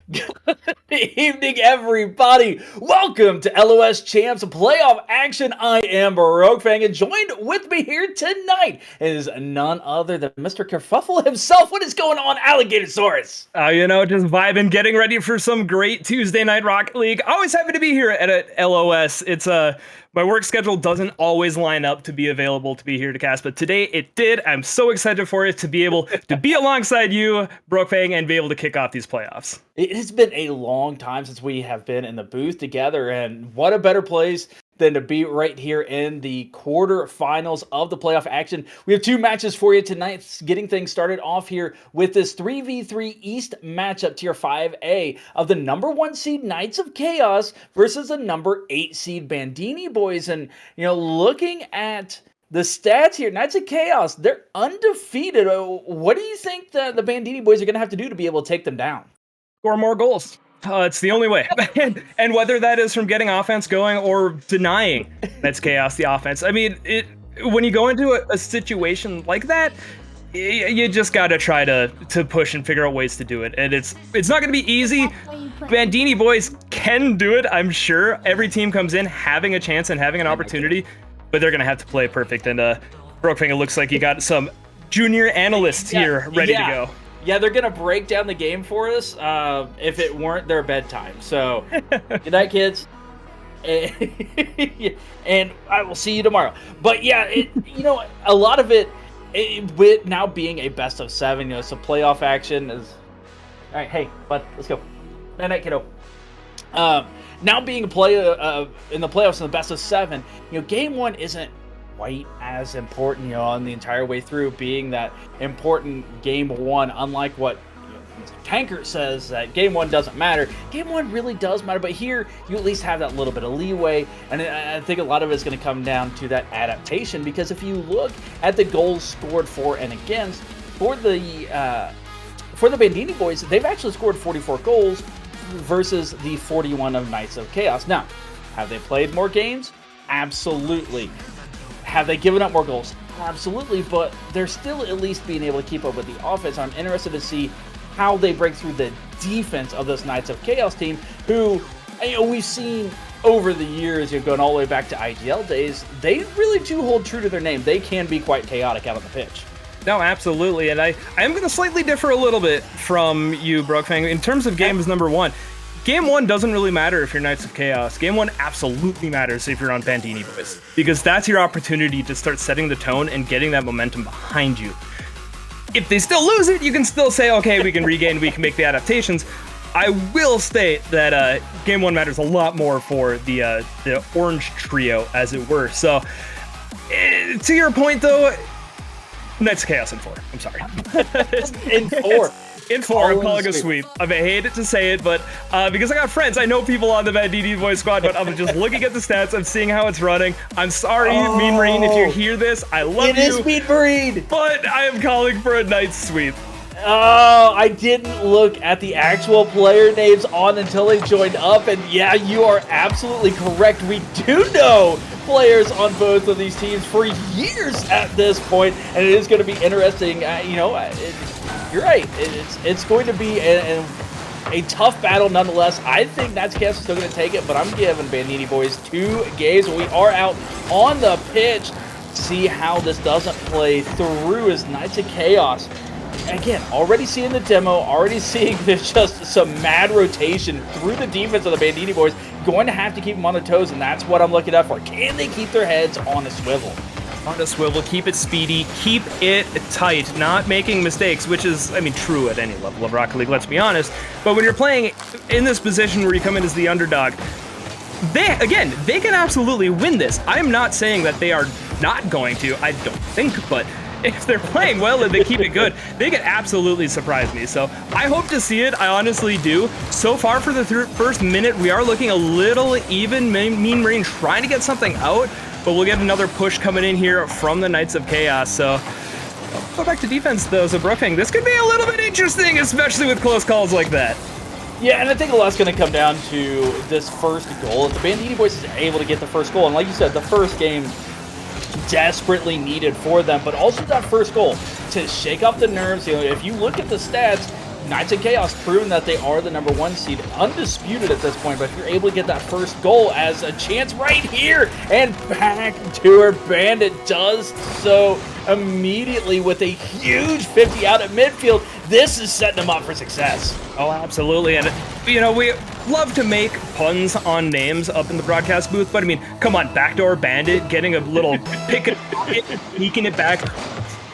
Good evening, everybody. Welcome to LOS Champs Playoff Action. I am Baroque Fang, and joined with me here tonight is none other than Mr. Kerfuffle himself. What is going on, Alligatosaurus? Just vibing, getting ready for some great Tuesday night Rocket League. Always happy to be here at LOS. It's my work schedule doesn't always line up to be available to be here to cast, but today it did. I'm so excited for it to be able to be alongside you, Brokefang, and be able to kick off these playoffs. It has been a long time since we have been in the booth together, and what a better place than to be right here in the quarterfinals of the playoff action. We have two matches for you tonight, getting things started off here with this 3v3 East matchup, Tier 5A, of the number 1 seed Knights of Chaos versus the number 8 seed Bandini boys. And, looking at the stats here, Knights of Chaos, they're undefeated. What do you think the Bandini boys are going to have to do to be able to take them down? Score more goals. It's the only way. And whether that is from getting offense going or denying that's chaos the offense. I mean, when you go into a situation like that, you just got to try to push and figure out ways to do it. And it's not going to be easy. Bandini boys can do it, I'm sure. Every team comes in having a chance and having an opportunity, but they're going to have to play perfect. And Brokefinger, it looks like you got some junior analysts here ready to go. Yeah, they're going to break down the game for us if it weren't their bedtime. So, good night, kids. And I will see you tomorrow. But yeah, a lot of it, with now being a best of 7, some playoff action is... All right, hey, bud, let's go. Night, kiddo. Now being a play in the playoffs in the best of 7, game 1 isn't quite as important, on the entire way through, being that important game 1, unlike what Tankert says that game 1 doesn't matter. Game 1 really does matter, but here you at least have that little bit of leeway, and I think a lot of it's going to come down to that adaptation, because if you look at the goals scored for and against for the Bandini boys, they've actually scored 44 goals versus the 41 of Knights of Chaos. Now, have they played more games? Absolutely. Have they given up more goals? Absolutely, but they're still at least being able to keep up with the offense. I'm interested to see how they break through the defense of this Knights of Chaos team, who, we've seen over the years, going all the way back to IGL days, they really do hold true to their name. They can be quite chaotic out on the pitch. No, absolutely, and I am going to slightly differ a little bit from you, Brokefang, in terms of games number 1. Game 1 doesn't really matter if you're Knights of Chaos. Game 1 absolutely matters if you're on Bandini boys, because that's your opportunity to start setting the tone and getting that momentum behind you. If they still lose it, you can still say, okay, we can regain, we can make the adaptations. I will state that Game 1 matters a lot more for the orange trio, as it were. So, to your point, though, Knights of Chaos in 4. I'm sorry. In 4. In 4, I'm calling a sweep. I hate it to say it, but because I got friends, I know people on the Bandini boys squad, but I'm just looking at the stats, I'm seeing how it's running. I'm sorry, Mean Marine, if you hear this, I love you. It is Mean Marine! But I am calling for a Knights sweep. Oh, I didn't look at the actual player names on until they joined up, and yeah, you are absolutely correct. We do know players on both of these teams for years at this point, and it is going to be interesting. You're right. It's going to be a tough battle nonetheless. I think Knights of Chaos is still going to take it, but I'm giving Bandini boys 2 games. We are out on the pitch. See how this doesn't play through as Knights of Chaos. Again, already seeing the demo, already seeing there's just some mad rotation through the defense of the Bandini boys. Going to have to keep them on their toes, and that's what I'm looking out for. Can they keep their heads on a swivel? On a swivel, keep it speedy, keep it tight, not making mistakes, which is, true at any level of Rocket League, let's be honest. But when you're playing in this position where you come in as the underdog, they can absolutely win this. I am not saying that they are not going to, I don't think, but if they're playing well and they keep it good, they can absolutely surprise me. So I hope to see it. I honestly do. So far for the first minute, we are looking a little even. Mean Marine trying to get something out, but we'll get another push coming in here from the Knights of Chaos. So I'll go back to defense, though. So Brookfang, this could be a little bit interesting, especially with close calls like that. Yeah, and I think a lot's going to come down to this first goal. If the Bandini boys is able to get the first goal, and like you said, the first game desperately needed for them, but also that first goal to shake up the nerves. If you look at the stats, Knights of Chaos proving that they are the #1 seed, undisputed at this point, but if you're able to get that first goal as a chance right here, and back to her, Bandit does so immediately with a huge 50 out at midfield. This is setting them up for success. Oh, absolutely. And, you know, we love to make puns on names up in the broadcast booth, but I mean, come on, Backdoor Bandit, getting a little pick it, sneaking it back.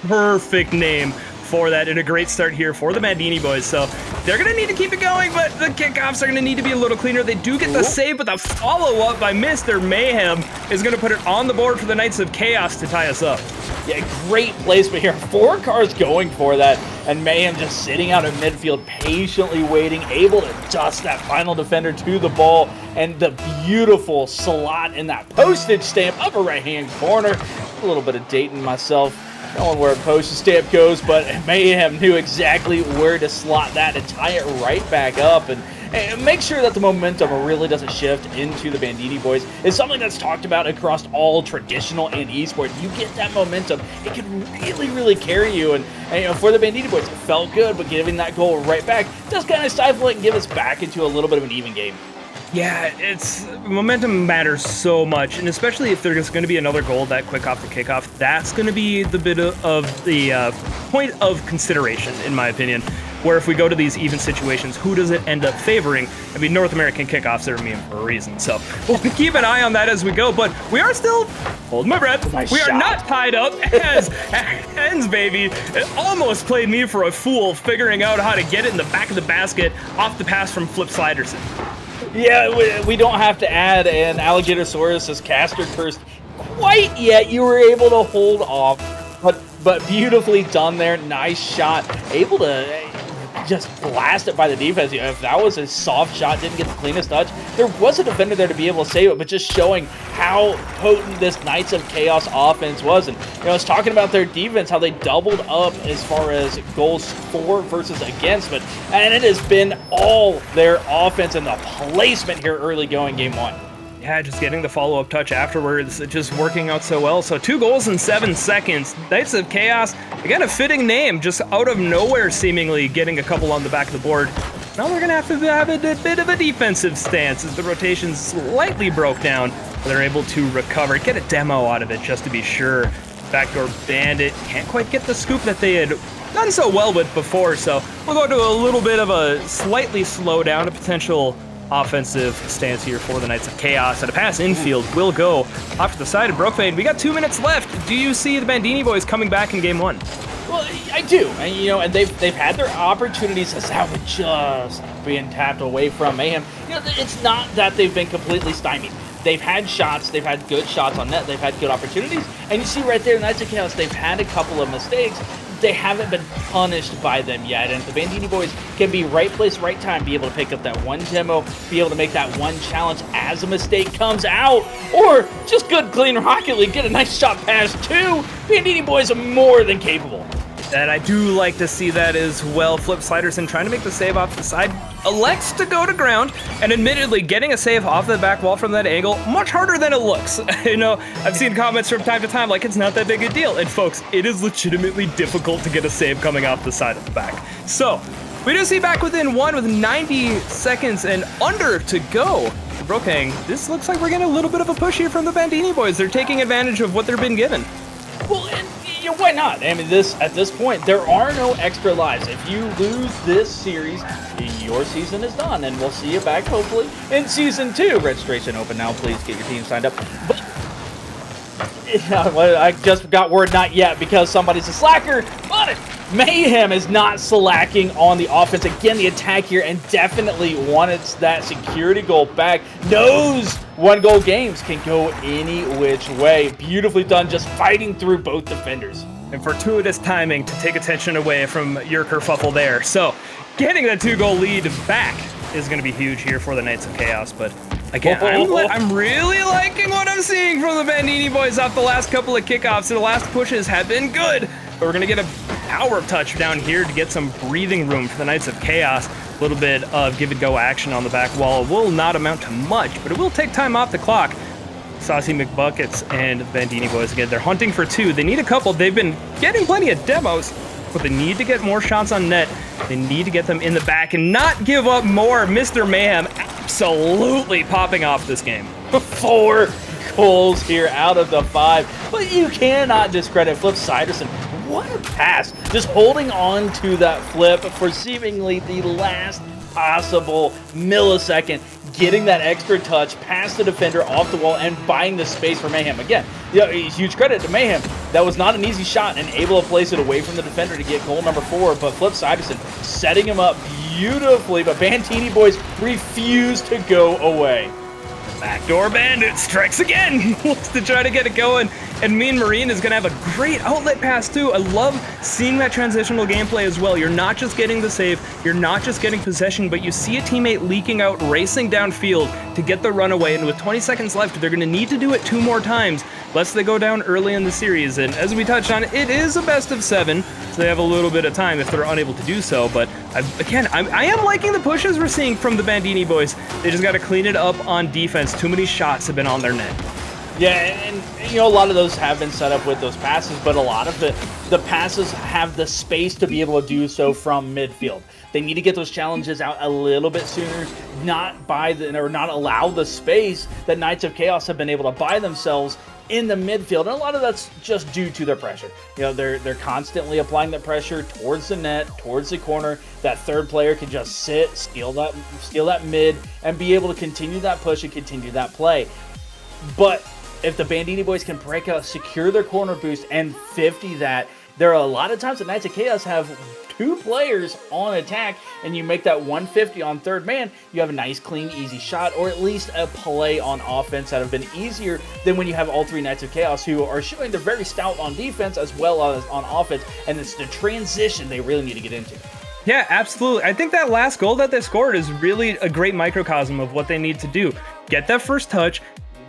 Perfect name for that, and a great start here for the Bandini boys. So they're going to need to keep it going, but the kickoffs are going to need to be a little cleaner. They do get the save, but the follow-up by Mr. Mayhem is going to put it on the board for the Knights of Chaos to tie us up. Yeah, great placement here. 4 cars going for that, and Mayhem just sitting out in midfield, patiently waiting, able to dust that final defender to the ball, and the beautiful slot in that postage stamp upper right-hand corner. A little bit of dating myself, knowing where a postage stamp goes, but Mayhem knew exactly where to slot that and tie it right back up, and make sure that the momentum really doesn't shift into the Bandini boys. It's something that's talked about across all traditional and esports. You get that momentum, it can really, really carry you. And you know, for the Bandini boys, it felt good, but giving that goal right back does kind of stifle it and give us back into a little bit of an even game. Yeah, it's momentum matters so much, and especially if there's going to be another goal that quick off the kickoff, that's going to be the bit of the point of consideration, in my opinion. Where if we go to these even situations, who does it end up favoring? I mean, North American kickoffs are a meme for a reason, so we'll keep an eye on that as we go. But we are still holding my breath. We are not tied up as ends, baby. It almost played me for a fool figuring out how to get it in the back of the basket off the pass from Flip Sliderson. Yeah, we don't have to add an Alligatosaurus' caster curse quite yet. You were able to hold off, but beautifully done there. Nice shot. Able to just blast it by the defense. If that was a soft shot, didn't get the cleanest touch, there was a defender there to be able to save it, but just showing how potent this Knights of Chaos offense was. And you know, I was talking about their defense, how they doubled up as far as goals for versus against, and it has been all their offense and the placement here early going game 1. Yeah, just getting the follow-up touch afterwards, just working out so well. So 2 goals in 7 seconds. Knights of Chaos, again, a fitting name, just out of nowhere seemingly getting a couple on the back of the board. Now they're going to have a bit of a defensive stance as the rotation slightly broke down. They're able to recover, get a demo out of it just to be sure. Backdoor Bandit can't quite get the scoop that they had done so well with before, so we'll go to a little bit of a slightly slow down, a potential offensive stance here for the Knights of Chaos, and a pass infield will go off to the side of Brokefade. We got 2 minutes left. Do you see the Bandini boys coming back in game 1? Well, I do, and you know, and they've had their opportunities as that would just being tapped away from Mayhem. You know, it's not that they've been completely stymied. They've had shots, they've had good shots on net, they've had good opportunities, and you see right there, Knights of Chaos, they've had a couple of mistakes. They haven't been punished by them yet, and the Bandini boys can be right place, right time, be able to pick up that one demo, be able to make that one challenge as a mistake comes out, or just good, clean Rocket League, get a nice shot past 2. Bandini boys are more than capable. And I do like to see that as well. Flip Sliderson trying to make the save off the side, elects to go to ground, and admittedly getting a save off the back wall from that angle, much harder than it looks. You know, I've seen comments from time to time like it's not that big a deal, and folks, it is legitimately difficult to get a save coming off the side of the back. So, we do see back within 1 with 90 seconds and under to go. Brokang, this looks like we're getting a little bit of a push here from the Bandini boys. They're taking advantage of what they've been given. Well, and you know, why not? I mean, at this point, there are no extra lives. If you lose this series, your season is done, and we'll see you back, hopefully, in Season 2. Registration open now. Please get your team signed up. But I just got word not yet because somebody's a slacker, but Mayhem is not slacking on the offense. Again, the attack here, and definitely wants that security goal back. Knows 1-goal games can go any which way. Beautifully done, just fighting through both defenders. And fortuitous timing to take attention away from your kerfuffle there. So, getting that 2-goal lead back is going to be huge here for the Knights of Chaos, but again, I'm really liking what I'm seeing from the Bandini boys off the last couple of kickoffs. The last pushes have been good, but we're going to get a power touch down here to get some breathing room for the Knights of Chaos. A little bit of give-and-go action on the back wall. It will not amount to much, but it will take time off the clock. Saucy McBuckets and the Bandini boys, again, they're hunting for 2. They need a couple. They've been getting plenty of demos. but they need to get more shots on net. They need to get them in the back and not give up more. Mr. Mayhem absolutely popping off this game. 4 goals here out of the 5, but you cannot discredit Flip Siderson. What a pass. Just holding on to that flip for seemingly the last possible millisecond, getting that extra touch past the defender off the wall and buying the space for Mayhem. Again, huge credit to Mayhem. That was not an easy shot and able to place it away from the defender to get goal number 4, but Flip Siderson setting him up beautifully, but Bandini boys refuse to go away. Backdoor Bandit strikes again. Looks to try to get it going. And Mean Marine is going to have a great outlet pass too. I love seeing that transitional gameplay as well. You're not just getting the save, you're not just getting possession, but you see a teammate leaking out, racing downfield to get the runaway. And with 20 seconds left, they're going to need to do it 2 more times, lest they go down early in the series. And as we touched on, it is a best of 7, so they have a little bit of time if they're unable to do so. But I am liking the pushes we're seeing from the Bandini boys. They just got to clean it up on defense. Too many shots have been on their net. Yeah, and you know, a lot of those have been set up with those passes, but a lot of it, the passes have the space to be able to do so from midfield. They need to get those challenges out a little bit sooner, not allow the space that Knights of Chaos have been able to buy themselves in the midfield, and a lot of that's just due to their pressure. You know, they're constantly applying that pressure towards the net, towards the corner. That third player can just sit, steal that mid, and be able to continue that push and continue that play. But if the Bandini boys can break out, secure their corner boost, and 50 that, there are a lot of times that Knights of Chaos have 2 players on attack, and you make that 150 on third man, you have a nice, clean, easy shot, or at least a play on offense that have been easier than when you have all 3 Knights of Chaos who are showing they're very stout on defense as well as on offense, and it's the transition they really need to get into. Yeah, absolutely. I think that last goal that they scored is really a great microcosm of what they need to do. Get that first touch,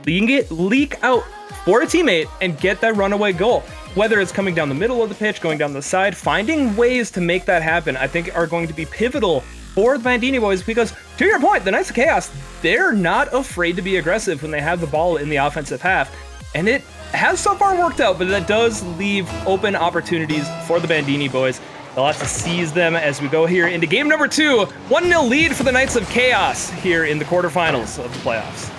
leak out for a teammate, and get that runaway goal. Whether it's coming down the middle of the pitch, going down the side, finding ways to make that happen, I think are going to be pivotal for the Bandini boys, because to your point, the Knights of Chaos, they're not afraid to be aggressive when they have the ball in the offensive half. And it has so far worked out, but that does leave open opportunities for the Bandini boys. They'll have to seize them as we go here into game number 2. 1-0 lead for the Knights of Chaos here in the quarterfinals of the playoffs.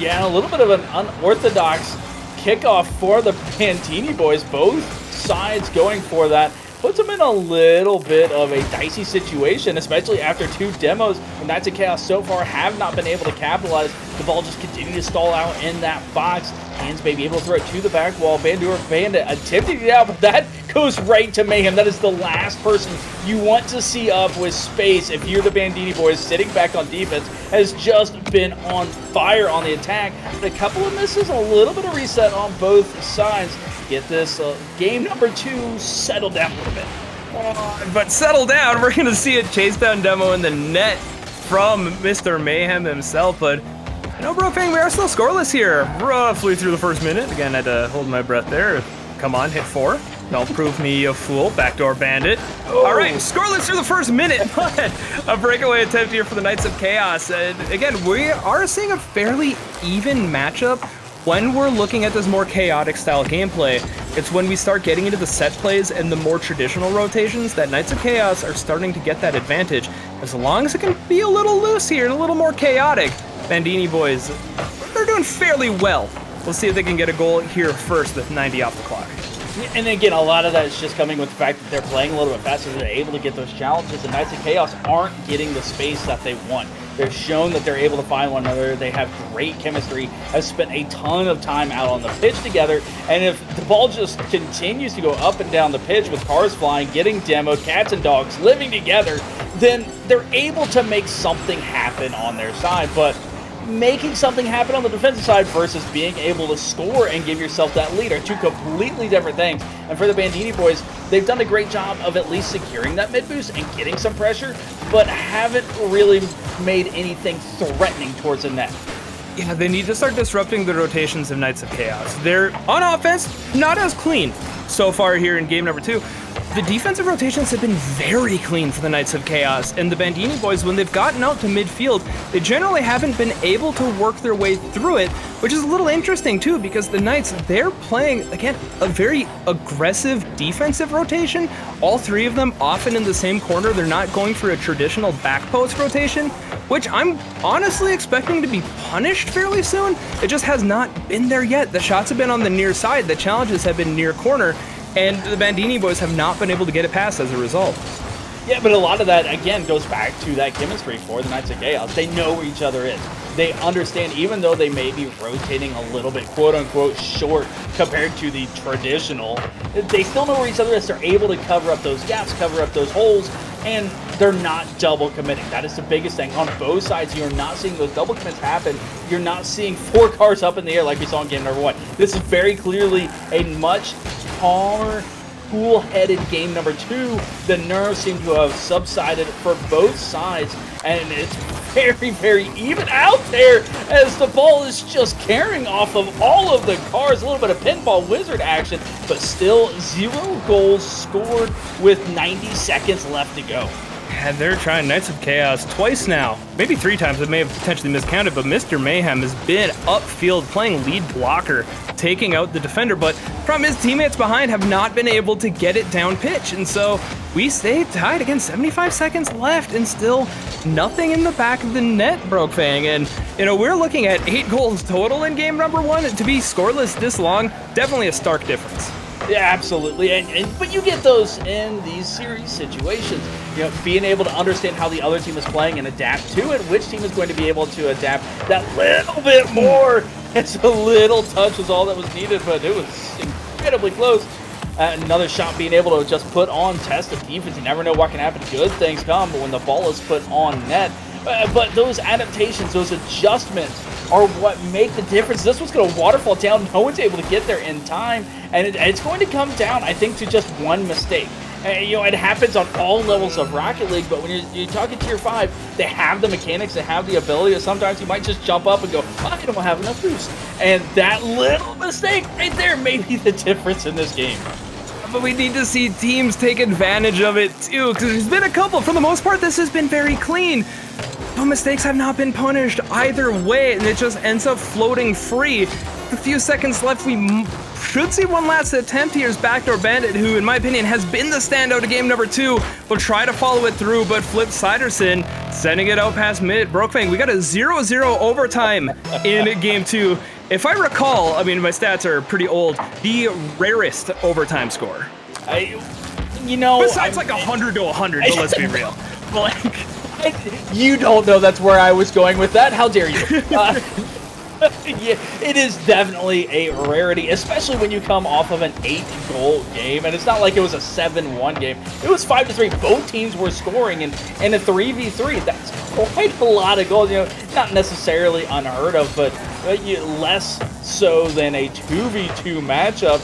Yeah, a little bit of an unorthodox kickoff for the Bandini boys. Both sides going for that. Puts them in a little bit of a dicey situation, especially after 2 demos. The Knights of Chaos so far have not been able to capitalize. The ball just continues to stall out in that box. Hands may be able to throw it to the back wall. Bandit attempting it out, but that goes right to Mayhem. That is the last person you want to see up with space if you're the Bandini boys sitting back on defense. Has just been on fire on the attack. A couple of misses, a little bit of reset on both sides. Get this game number 2 settled down a little bit. But settle down, we're going to see a chase down demo in the net from Mr. Mayhem himself, but no, Brofang, we are still scoreless here. Roughly through the first minute. Again, I had to hold my breath there. Come on, hit 4. Don't prove me a fool. Backdoor Bandit. Oh. All right, scoreless through the first minute, but a breakaway attempt here for the Knights of Chaos. And again, we are seeing a fairly even matchup when we're looking at this more chaotic style gameplay. It's when we start getting into the set plays and the more traditional rotations that Knights of Chaos are starting to get that advantage. As long as it can be a little loose here and a little more chaotic, Bandini boys, they're doing fairly well. We'll see if they can get a goal here first with 90 off the clock. And again, a lot of that is just coming with the fact that they're playing a little bit faster. They're able to get those challenges. The Knights of Chaos aren't getting the space that they want. They've shown that they're able to find one another. They have great chemistry, have spent a ton of time out on the pitch together. And if the ball just continues to go up and down the pitch with cars flying, getting demoed, cats and dogs living together, then they're able to make something happen on their side. But making something happen on the defensive side versus being able to score and give yourself that lead are 2 completely different things. And for the Bandini boys, they've done a great job of at least securing that mid boost and getting some pressure, but haven't really made anything threatening towards the net. Yeah, they need to start disrupting the rotations of Knights of Chaos. They're, on offense, not as clean so far here in game number 2. the defensive rotations have been very clean for the Knights of Chaos, and the Bandini boys, when they've gotten out to midfield, they generally haven't been able to work their way through it, which is a little interesting too, because the Knights, they're playing, again, a very aggressive defensive rotation. All three of them often in the same corner. They're not going for a traditional back post rotation, which I'm honestly expecting to be punished fairly soon. It just has not been there yet. The shots have been on the near side, the challenges have been near corner, and the Bandini boys have not been able to get it past as a result. Yeah, but a lot of that, again, goes back to that chemistry for the Knights of Chaos. They know where each other is. They understand, even though they may be rotating a little bit, quote-unquote, short compared to the traditional, they still know where each other is. They're able to cover up those gaps, cover up those holes, and they're not double committing. That is the biggest thing. On both sides, you're not seeing those double commits happen. You're not seeing 4 cars up in the air like we saw in game number 1. This is very clearly a much calmer, cool-headed game number 2. The nerves seem to have subsided for both sides, and it's very, very even out there as the ball is just carrying off of all of the cars. A little bit of pinball wizard action, but still 0 goals scored with 90 seconds left to go. And they're trying Knights of Chaos twice now, maybe 3 times. It may have potentially miscounted, but Mr. Mayhem has been upfield playing lead blocker, taking out the defender, but from his teammates behind have not been able to get it down pitch. And so we stay tied again, 75 seconds left, and still nothing in the back of the net, Brokefang. And, you know, we're looking at 8 goals total in game number 1. To be scoreless this long, definitely a stark difference. Yeah, absolutely, but you get those in these series situations. You know, being able to understand how the other team is playing and adapt to it. Which team is going to be able to adapt that little bit more? It's a little touch was all that was needed, but it was incredibly close. Another shot being able to just put on test of defense. You never know what can happen. Good things come, but when the ball is put on net. But those adaptations, those adjustments are what make the difference. This one's going to waterfall down. No one's able to get there in time, and it's going to come down, I think, to just one mistake. You know, it happens on all levels of Rocket League, but when you're talking Tier 5, they have the mechanics, they have the ability. Sometimes you might just jump up and go, I don't have enough boost. And that little mistake right there may be the difference in this game. But we need to see teams take advantage of it too, because there's been a couple. For the most part, this has been very clean. But mistakes have not been punished either way, and it just ends up floating free. With a few seconds left, we should see one last attempt. Here's Backdoor Bandit, who, in my opinion, has been the standout of game number 2. Will try to follow it through, but Flip Siderson sending it out past mid. Brokefang, we got a 0-0 overtime in game 2. If I recall, I mean, my stats are pretty old, the rarest overtime score. Besides like 100 to 100, but let's be real. Like, you don't know that's where I was going with that. How dare you? Yeah, it is definitely a rarity, especially when you come off of an 8-goal game. And it's not like it was a 7-1 game. It was 5-3. Both teams were scoring, and in a 3v3, that's quite a lot of goals. You know, not necessarily unheard of, but less so than a 2v2 matchup.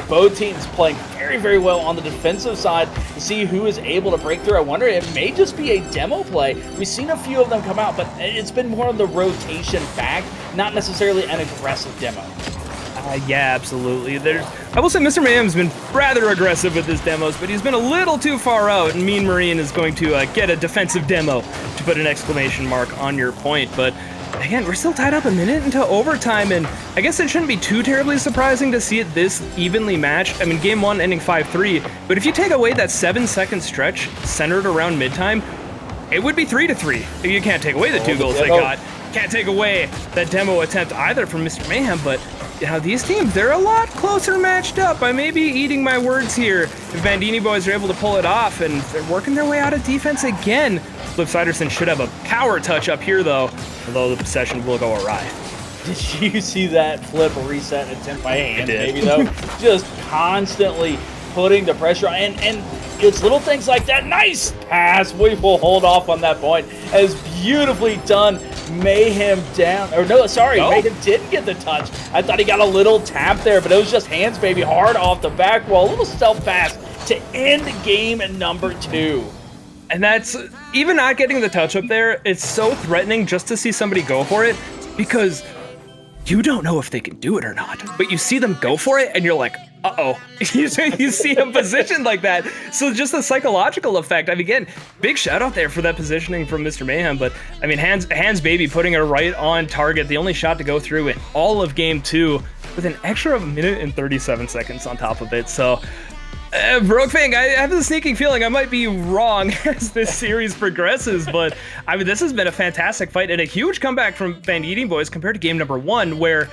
Both teams playing very, very well on the defensive side to see who is able to break through. I wonder, it may just be a demo play. We've seen a few of them come out, but it's been more of the rotation back, not necessarily an aggressive demo. Yeah, absolutely. I will say Mr. Mayhem's been rather aggressive with his demos, but he's been a little too far out, and Mean Marine is going to get a defensive demo, to put an exclamation mark on your point. But again, we're still tied up a minute into overtime, and I guess it shouldn't be too terribly surprising to see it this evenly matched. I mean, game 1 ending 5-3, but if you take away that 7-second stretch centered around mid-time, it would be 3-3. You can't take away the 2 goals they got. Can't take away that demo attempt either from Mr. Mayhem, but you know, these teams, they're a lot closer matched up. I may be eating my words here. If Bandini boys are able to pull it off, and they're working their way out of defense again. Flip Siderson should have a power touch up here, though, although the possession will go awry. Did you see that flip reset attempt by hand, maybe, though? Just constantly putting the pressure on, and it's little things like that. Nice pass. We will hold off on that point. As beautifully done. Mayhem down, or no, sorry, Mayhem didn't get the touch. I thought he got a little tap there, but it was just hands, baby, hard off the back wall. A little stealth pass to end game number 2. And that's, even not getting the touch up there, it's so threatening just to see somebody go for it, because you don't know if they can do it or not. But you see them go for it, and you're like, Uh-oh. You see him positioned like that. So just the psychological effect. I mean, again, big shout out there for that positioning from Mr. Mayhem. But I mean, Hands Baby putting it right on target. The only shot to go through in all of game 2 with an extra minute and 37 seconds on top of it. So Brokefang, I have the sneaking feeling I might be wrong as this series progresses, but I mean, this has been a fantastic fight and a huge comeback from Bandini boys compared to game number 1, where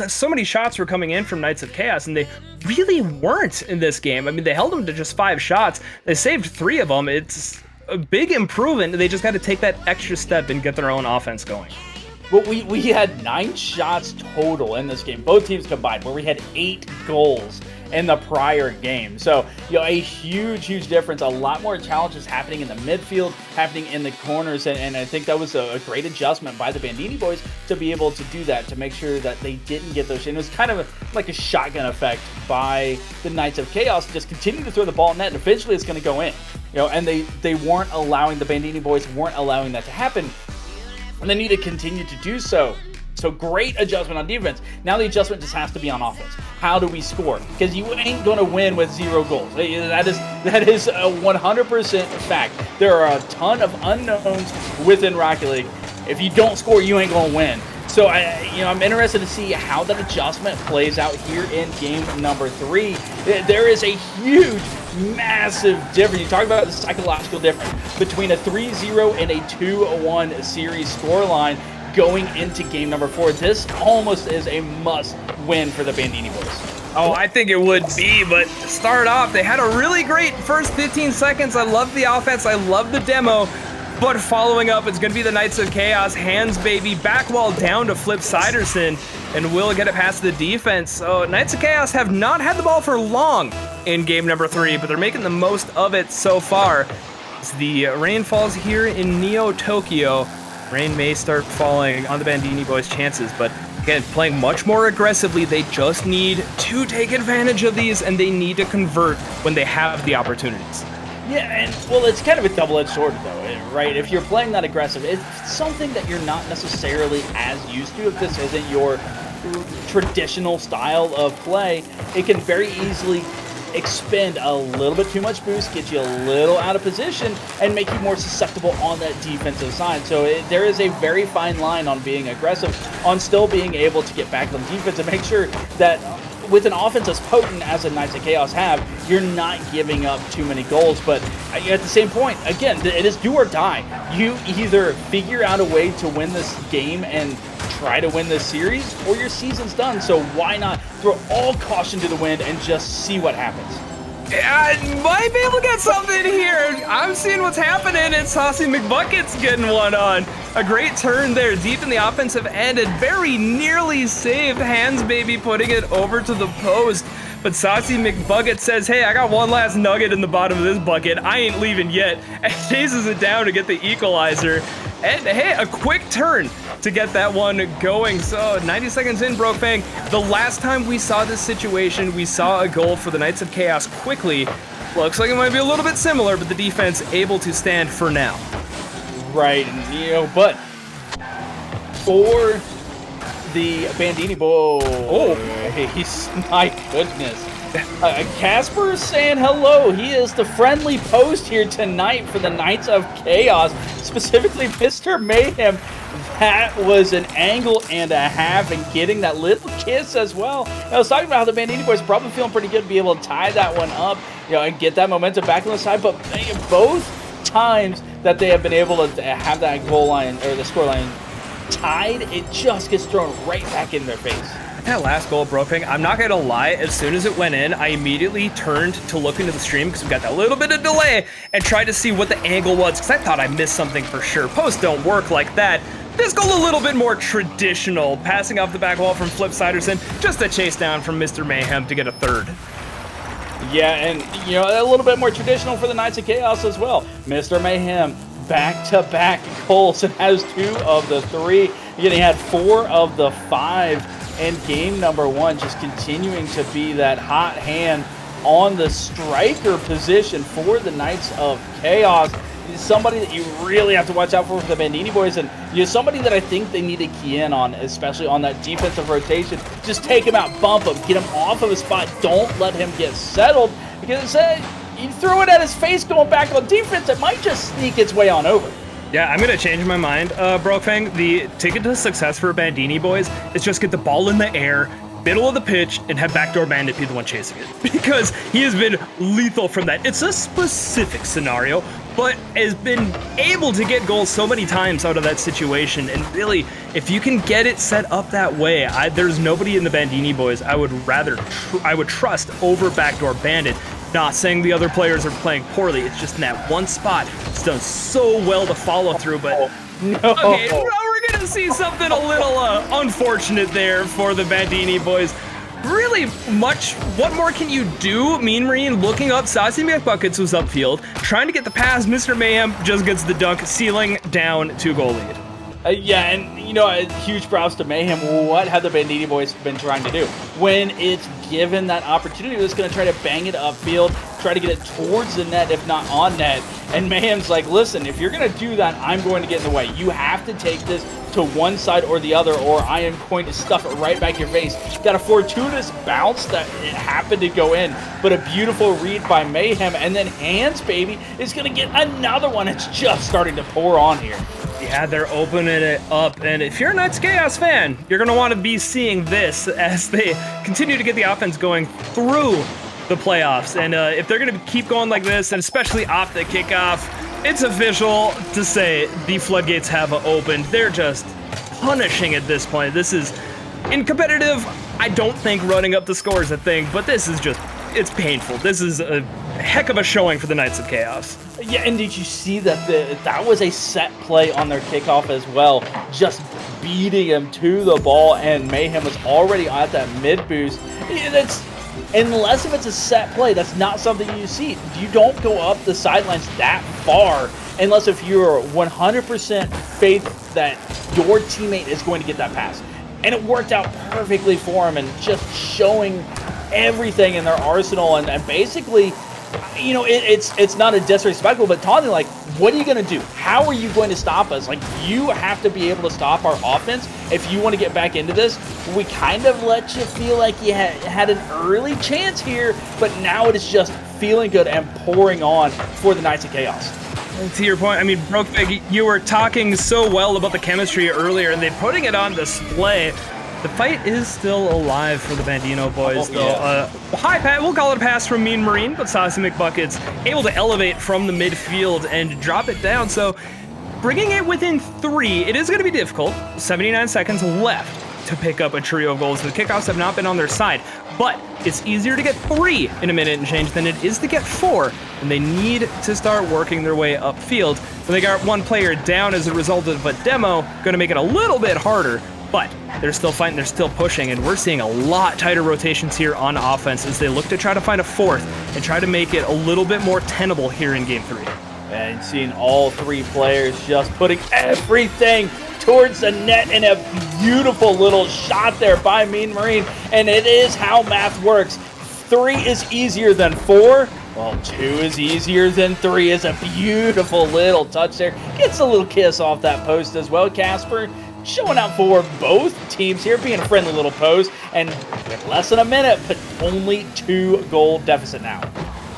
so many shots were coming in from Knights of Chaos, and they really weren't in this game. I mean, they held them to just 5 shots. They saved 3 of them. It's a big improvement. They just got to take that extra step and get their own offense going. Well, we had 9 shots total in this game, both teams combined, where we had 8 goals in the prior game. So, you know, a huge difference. A lot more challenges happening in the midfield, happening in the corners, and I think that was a great adjustment by the Bandini boys to be able to do that, to make sure that they didn't get those. And it was kind of like a shotgun effect by the Knights of Chaos, just continue to throw the ball in net, and eventually it's going to go in. You know, and they weren't allowing, the Bandini boys weren't allowing that to happen, and they need to continue to do so. So great adjustment on defense. Now the adjustment just has to be on offense. How do we score? Because you ain't going to win with 0 goals. That is a 100% fact. There are a ton of unknowns within Rocket League. If you don't score, you ain't going to win. So I'm interested to see how that adjustment plays out here in game number 3. There is a huge, massive difference. You talk about the psychological difference between a 3-0 and a 2-1 series scoreline going into game number 4. This almost is a must win for the Bandini boys. Oh, I think it would be, but to start off, they had a really great first 15 seconds. I love the offense. I love the demo. But following up, it's going to be the Knights of Chaos. Hands Baby back wall down to Flip Siderson, and will get it past the defense. So Knights of Chaos have not had the ball for long in game number 3, but they're making the most of it so far. As the rain falls here in Neo Tokyo, rain may start falling on the Bandini boys' chances, but again, playing much more aggressively. They just need to take advantage of these, and they need to convert when they have the opportunities. Yeah, and well, it's kind of a double-edged sword, though, right? If you're playing that aggressive, it's something that you're not necessarily as used to. If this isn't your traditional style of play, it can very easily expend a little bit too much boost, get you a little out of position, and make you more susceptible on that defensive side. So there is a very fine line on being aggressive, on still being able to get back on defense and make sure that with an offense as potent as the Knights of Chaos have, you're not giving up too many goals. But at the same point, again, it is do or die. You either figure out a way to win this game and try to win this series, or your season's done. So why not throw all caution to the wind and just see what happens? I might be able to get something here. I'm seeing what's happening, and Saucy McBucket's getting one on. A great turn there deep in the offensive end, and very nearly saved Hands Baby putting it over to the post. But Saucy McBucket says, hey, I got one last nugget in the bottom of this bucket. I ain't leaving yet. And chases it down to get the equalizer. And hey, a quick turn to get that one going. So 90 seconds in, Brokefang. The last time we saw this situation, we saw a goal for the Knights of Chaos quickly. Looks like it might be a little bit similar, but the defense able to stand for now. Right, but for the Bandini boy, my goodness. Casper saying hello. He is the friendly post here tonight for the Knights of Chaos, specifically Mr. Mayhem. That was an angle and a half, and getting that little kiss as well. I was talking about how the Bandini boys are probably feeling pretty good to be able to tie that one up, and get that momentum back on the side. But both times that they have been able to have that goal line or the score line tied, it just gets thrown right back in their face. That last goal, Brokefang, I'm not gonna lie, as soon as it went in, I immediately turned to look into the stream because we got that little bit of delay and tried to see what the angle was because I thought I missed something for sure. Posts don't work like that. This goal a little bit more traditional, passing off the back wall from Flip Siderson, just a chase down from Mr. Mayhem to get a third. Yeah, and a little bit more traditional for the Knights of Chaos as well. Mr. Mayhem, back-to-back goals, and has 2 of the 3. Again, he had 4 of the 5. And game number 1, just continuing to be that hot hand on the striker position for the Knights of Chaos. somebody that you really have to watch out for the Bandini boys, and somebody that I think they need to key in on, especially on that defensive rotation. Just take him out, bump him, get him off of his spot. Don't let him get settled, because you throw it at his face going back on defense, it might just sneak its way on over. Yeah, I'm going to change my mind, Brokefang. The ticket to success for Bandini boys is just get the ball in the air, middle of the pitch, and have backdoor Bandit be the one chasing it. Because he has been lethal from that. It's a specific scenario, but has been able to get goals so many times out of that situation. And really, if you can get it set up that way, there's nobody in the Bandini boys I would trust over backdoor Bandit. Not saying the other players are playing poorly, it's just in that one spot. It's done so well to follow through, but no. Okay, we're gonna see something a little unfortunate there for the Bandini boys. Really what more can you do? Mean Marine looking up, Saucy McBuckets was upfield, trying to get the pass, Mr. Mayhem just gets the dunk, sealing down 2-goal lead. Yeah, and huge props to Mayhem. What have the Bandini boys been trying to do? When it's given that opportunity, it's going to try to bang it upfield, try to get it towards the net, if not on net. And Mayhem's like, listen, if you're going to do that, I'm going to get in the way. You have to take this to one side or the other, or I am going to stuff it right back your face. Got a fortuitous bounce that it happened to go in, but a beautiful read by Mayhem. And then Hands, baby, is going to get another one. It's just starting to pour on here. Yeah, they're opening it up, and if you're a Knights Chaos fan, you're going to want to be seeing this as they continue to get the offense going through the playoffs. And if they're going to keep going like this, and especially off the kickoff, it's official to say the floodgates have opened. They're just punishing at this point. This is, in competitive, I don't think running up the score is a thing, but this is just, it's painful. This is a heck of a showing for the Knights of Chaos. Yeah, and did you see that that was a set play on their kickoff as well? Just beating him to the ball, and Mayhem was already at that mid boost. Unless if it's a set play, that's not something you see. You don't go up the sidelines that far unless if you're 100% faith that your teammate is going to get that pass. And it worked out perfectly for him, and just showing everything in their arsenal, and basically, it's not a disrespectful, but taunting, like, what are you going to do? How are you going to stop us? Like, you have to be able to stop our offense if you want to get back into this. We kind of let you feel like you had an early chance here, but now it is just feeling good and pouring on for the Knights of Chaos. And to your point, I mean, Brokefang, you were talking so well about the chemistry earlier, and they're putting it on display. The fight is still alive for the Bandino boys, though. Yeah. High pass, we'll call it a pass from Mean Marine, but Saucy McBuckets able to elevate from the midfield and drop it down. So bringing it within 3, it is going to be difficult. 79 seconds left to pick up a trio of goals. The kickoffs have not been on their side, but it's easier to get 3 in a minute and change than it is to get 4, and they need to start working their way upfield. When they got one player down as a result of a demo, going to make it a little bit harder. But they're still fighting, they're still pushing, and we're seeing a lot tighter rotations here on offense as they look to try to find a 4th and try to make it a little bit more tenable here in Game 3. And seeing all 3 players just putting everything towards the net, in a beautiful little shot there by Mean Marine. And it is how math works. 3 is easier than 4. Well, 2 is easier than 3. Is a beautiful little touch there. Gets a little kiss off that post as well, Casper. Showing out for both teams here, being a friendly little pose, and with less than a minute, but only 2-goal deficit now.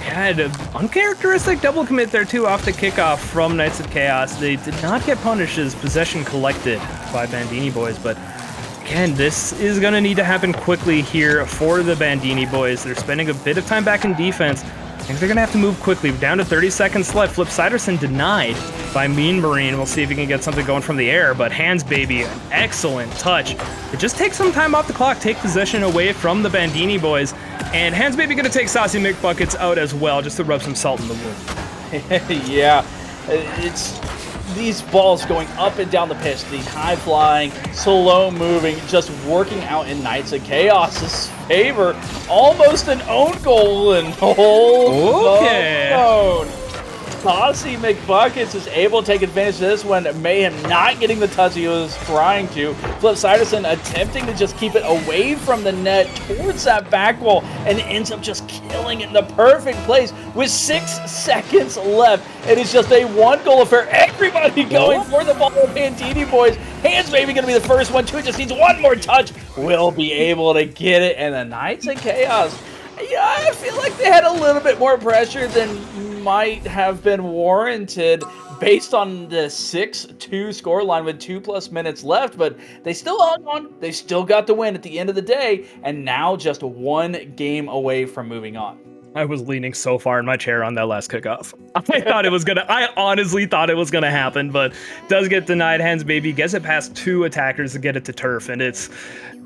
Yeah, an uncharacteristic double commit there too off the kickoff from Knights of Chaos. They did not get punished as possession collected by Bandini boys, but again, this is going to need to happen quickly here for the Bandini boys. They're spending a bit of time back in defense. I think they're going to have to move quickly. Down to 30 seconds left. Flip Siderson denied by Mean Marine. We'll see if he can get something going from the air, but Hands Baby, an excellent touch. But just take some time off the clock, take possession away from the Bandini boys, and Hands Baby going to take Saucy McBuckets out as well, just to rub some salt in the wound. Yeah, it's these balls going up and down the pitch, these high-flying, slow-moving, just working out in Knights of Chaos's favor. Almost an own goal, and hold the phone. Saucy McBuckets is able to take advantage of this one. Mayhem not getting the touch he was trying to. Flip Siderson attempting to just keep it away from the net towards that back wall and ends up just killing it in the perfect place with 6 seconds left. It is just a 1-goal affair. Everybody going for the ball. Bandini boys. Hands maybe going to be the first one too. Just needs one more touch. Will be able to get it. And the Knights of Chaos, yeah, I feel like they had a little bit more pressure than might have been warranted based on the 6-2 scoreline with 2+ minutes left, but they still hung on. They still got the win at the end of the day, and now just 1 game away from moving on. I was leaning so far in my chair on that last kickoff. I honestly thought it was gonna happen, but does get denied. Hands baby gets it past 2 attackers to get it to turf, and it's,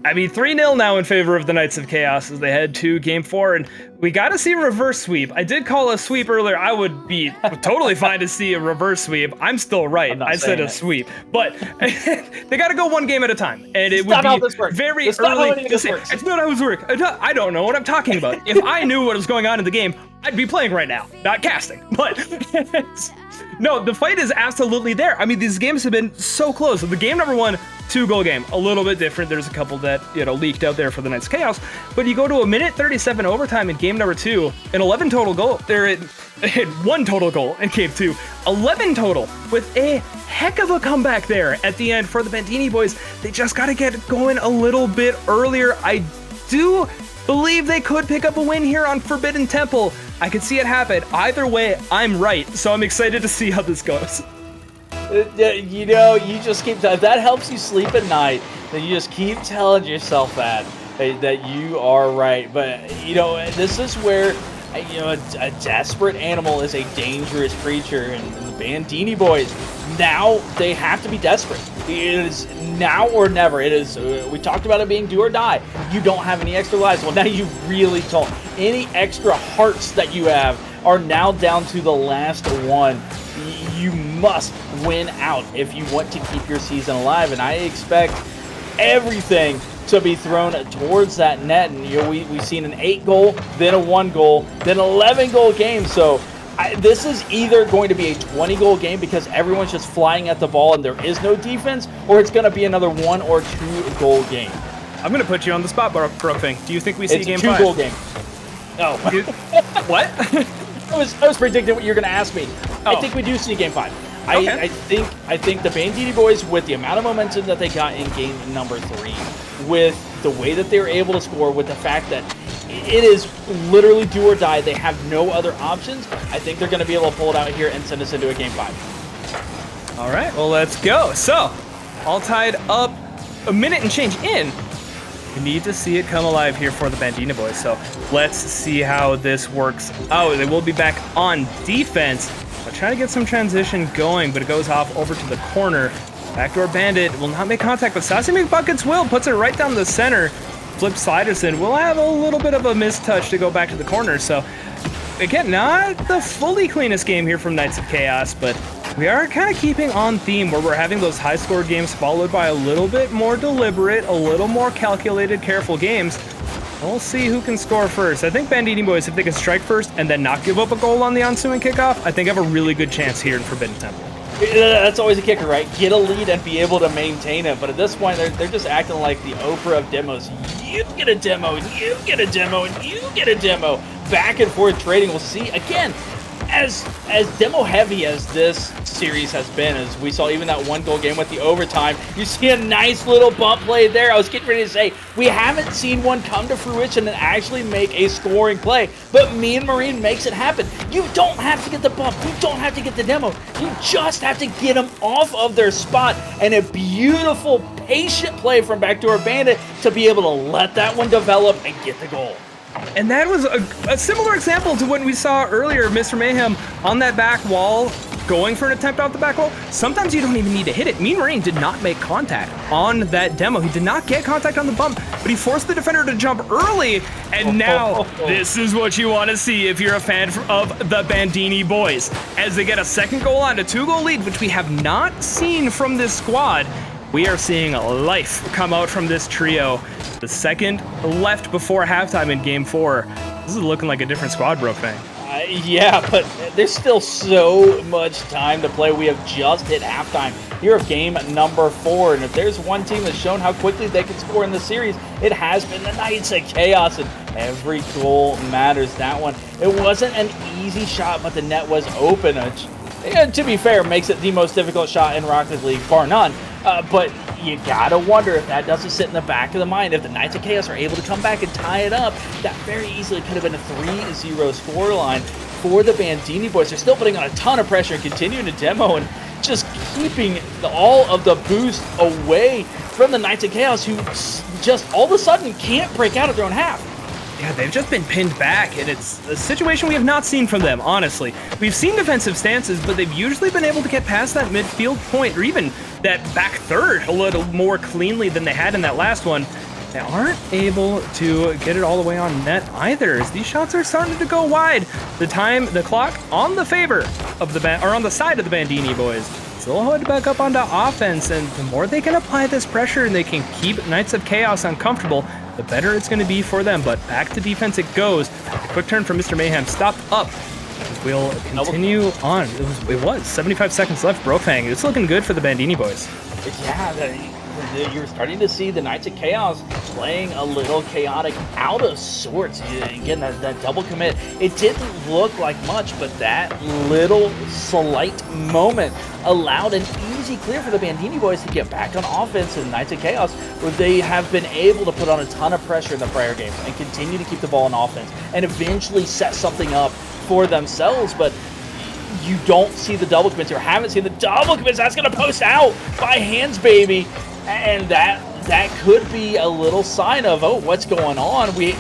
I mean, 3-0 now in favor of the Knights of Chaos as they head to game 4, and we got to see a reverse sweep. I did call a sweep earlier. I would be totally fine to see a reverse sweep. I'm still right. I said a sweep, but they got to go 1 game at a time, and it would be very early to say. It's not how this works. I don't know what I'm talking about. If I knew what was going on in the game, I'd be playing right now, not casting. But no, the fight is absolutely there. I mean, these games have been so close. The game number 1, 2-goal game, a little bit different. There's a couple that, you know, leaked out there for the Knights of Chaos, but you go to a minute 37 overtime in game number 2, an 11 total goal. They're at 1 total goal in game 2, 11 total with a heck of a comeback there at the end for the Bandini boys. They just got to get going a little bit earlier. I do believe they could pick up a win here on Forbidden Temple. I could see it happen. Either way, I'm right, so I'm excited to see how this goes. You know, you just keep, if that helps you sleep at night, then you just keep telling yourself that you are right. But, you know, this is where, you know, a desperate animal is a dangerous creature, and the Bandini boys, now they have to be desperate. It is now or never. It is, we talked about it being do or die. You don't have any extra lives. Well, now you really don't. Any extra hearts that you have are now down to the last one. You must win out if you want to keep your season alive, and I expect everything to be thrown towards that net. And, you know, we've seen an 8-goal, then a 1-goal, then 11-goal game. So this is either going to be a 20-goal game because everyone's just flying at the ball and there is no defense, or it's going to be another 1 or 2-goal game. I'm going to put you on the spot, Brookfing. Do you think we see game 5? It's a 2-goal game. No. What? I was predicting what you're going to ask me. Oh. I think we do see game 5. Okay. I think the Bandini boys, with the amount of momentum that they got in game number 3, with the way that they were able to score, with the fact that it is literally do or die, they have no other options, I think they're going to be able to pull it out here and send us into a game 5. All right, well, let's go. So, all tied up, a minute and change in. We need to see it come alive here for the Bandini boys. So let's see how this works out. They will be back on defense. I'll try to get some transition going, but it goes off over to the corner. Backdoor Bandit will not make contact, but Saucy McBuckets will. Puts it right down the center. Flip Sliderson will have a little bit of a mistouch to go back to the corner. So again, not the fully cleanest game here from Knights of Chaos, but we are kind of keeping on theme where we're having those high-scored games followed by a little bit more deliberate, a little more calculated, careful games. We'll see who can score first. I think Bandini boys, if they can strike first and then not give up a goal on the ensuing kickoff, I think have a really good chance here in Forbidden Temple. That's always a kicker, right? Get a lead and be able to maintain it. But at this point, they're just acting like the Oprah of demos. You get a demo, and you get a demo, and you get a demo. Back and forth trading. We'll see again. As demo heavy as this series has been, as we saw even that 1-goal game with the overtime, you see a nice little bump play there. I was getting ready to say, we haven't seen one come to fruition and actually make a scoring play, but Mean Marine makes it happen. You don't have to get the bump. You don't have to get the demo. You just have to get them off of their spot, and a beautiful, patient play from Backdoor Bandit to be able to let that one develop and get the goal. And that was a similar example to what we saw earlier, Mr. Mayhem on that back wall, going for an attempt off the back wall. Sometimes you don't even need to hit it. Mean Marine did not make contact on that demo. He did not get contact on the bump, but he forced the defender to jump early. And now this is what you want to see if you're a fan of the Bandini boys, as they get a 2nd goal on a 2-goal lead, which we have not seen from this squad. We are seeing life come out from this trio. The 2nd left before halftime in game 4. This is looking like a different squad, Brookfang. Yeah, but there's still so much time to play. We have just hit halftime here of game number 4, and if there's one team that's shown how quickly they can score in the series, it has been the Knights of Chaos, and every goal matters. That one, it wasn't an easy shot, but the net was open, which, to be fair, makes it the most difficult shot in Rocket League, bar none. But you gotta wonder if that doesn't sit in the back of the mind. If the Knights of Chaos are able to come back and tie it up, that very easily could have been a 3-0 scoreline for the Bandini boys. They're still putting on a ton of pressure and continuing to demo and just keeping all of the boost away from the Knights of Chaos, who just all of a sudden can't break out of their own half. Yeah, they've just been pinned back, and it's a situation we have not seen from them, honestly. We've seen defensive stances, but they've usually been able to get past that midfield point, or even that back third a little more cleanly than they had in that last one. They aren't able to get it all the way on net either, as these shots are starting to go wide. The clock on the favor of the on the side of the Bandini boys. Still head back up onto offense, and the more they can apply this pressure and they can keep Knights of Chaos uncomfortable, the better it's going to be for them. But back to defense it goes. A quick turn from Mr. Mayhem, stopped up. We'll continue on. It was 75 seconds left. Brofang, it's looking good for the Bandini boys. Yeah, you're starting to see the Knights of Chaos playing a little chaotic, out of sorts. Again, that double commit, it didn't look like much, but that little slight moment allowed an easy clear for the Bandini boys to get back on offense. And Knights of Chaos, where they have been able to put on a ton of pressure in the prior games and continue to keep the ball on offense and eventually set something up for themselves. But you don't see the double commits, or haven't seen the double commits. That's going to post out by Hands Baby, and that could be a little sign of, oh, what's going on? We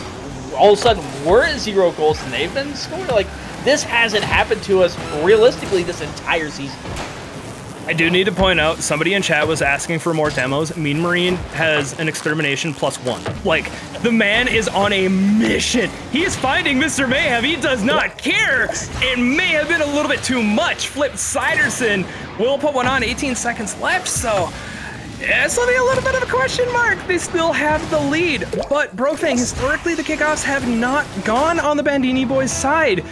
all of a sudden we're at 0 goals and they've been scoring. Like, this hasn't happened to us realistically this entire season. I do need to point out, somebody in chat was asking for more demos. Mean Marine has an extermination +1. Like, the man is on a mission. He is finding Mr. Mayhem. He does not care. It may have been a little bit too much. Flip Siderson will put one on, 18 seconds left, so yeah, it's looking a little bit of a question mark. They still have the lead, but Brofang, historically the kickoffs have not gone on the Bandini boys' side.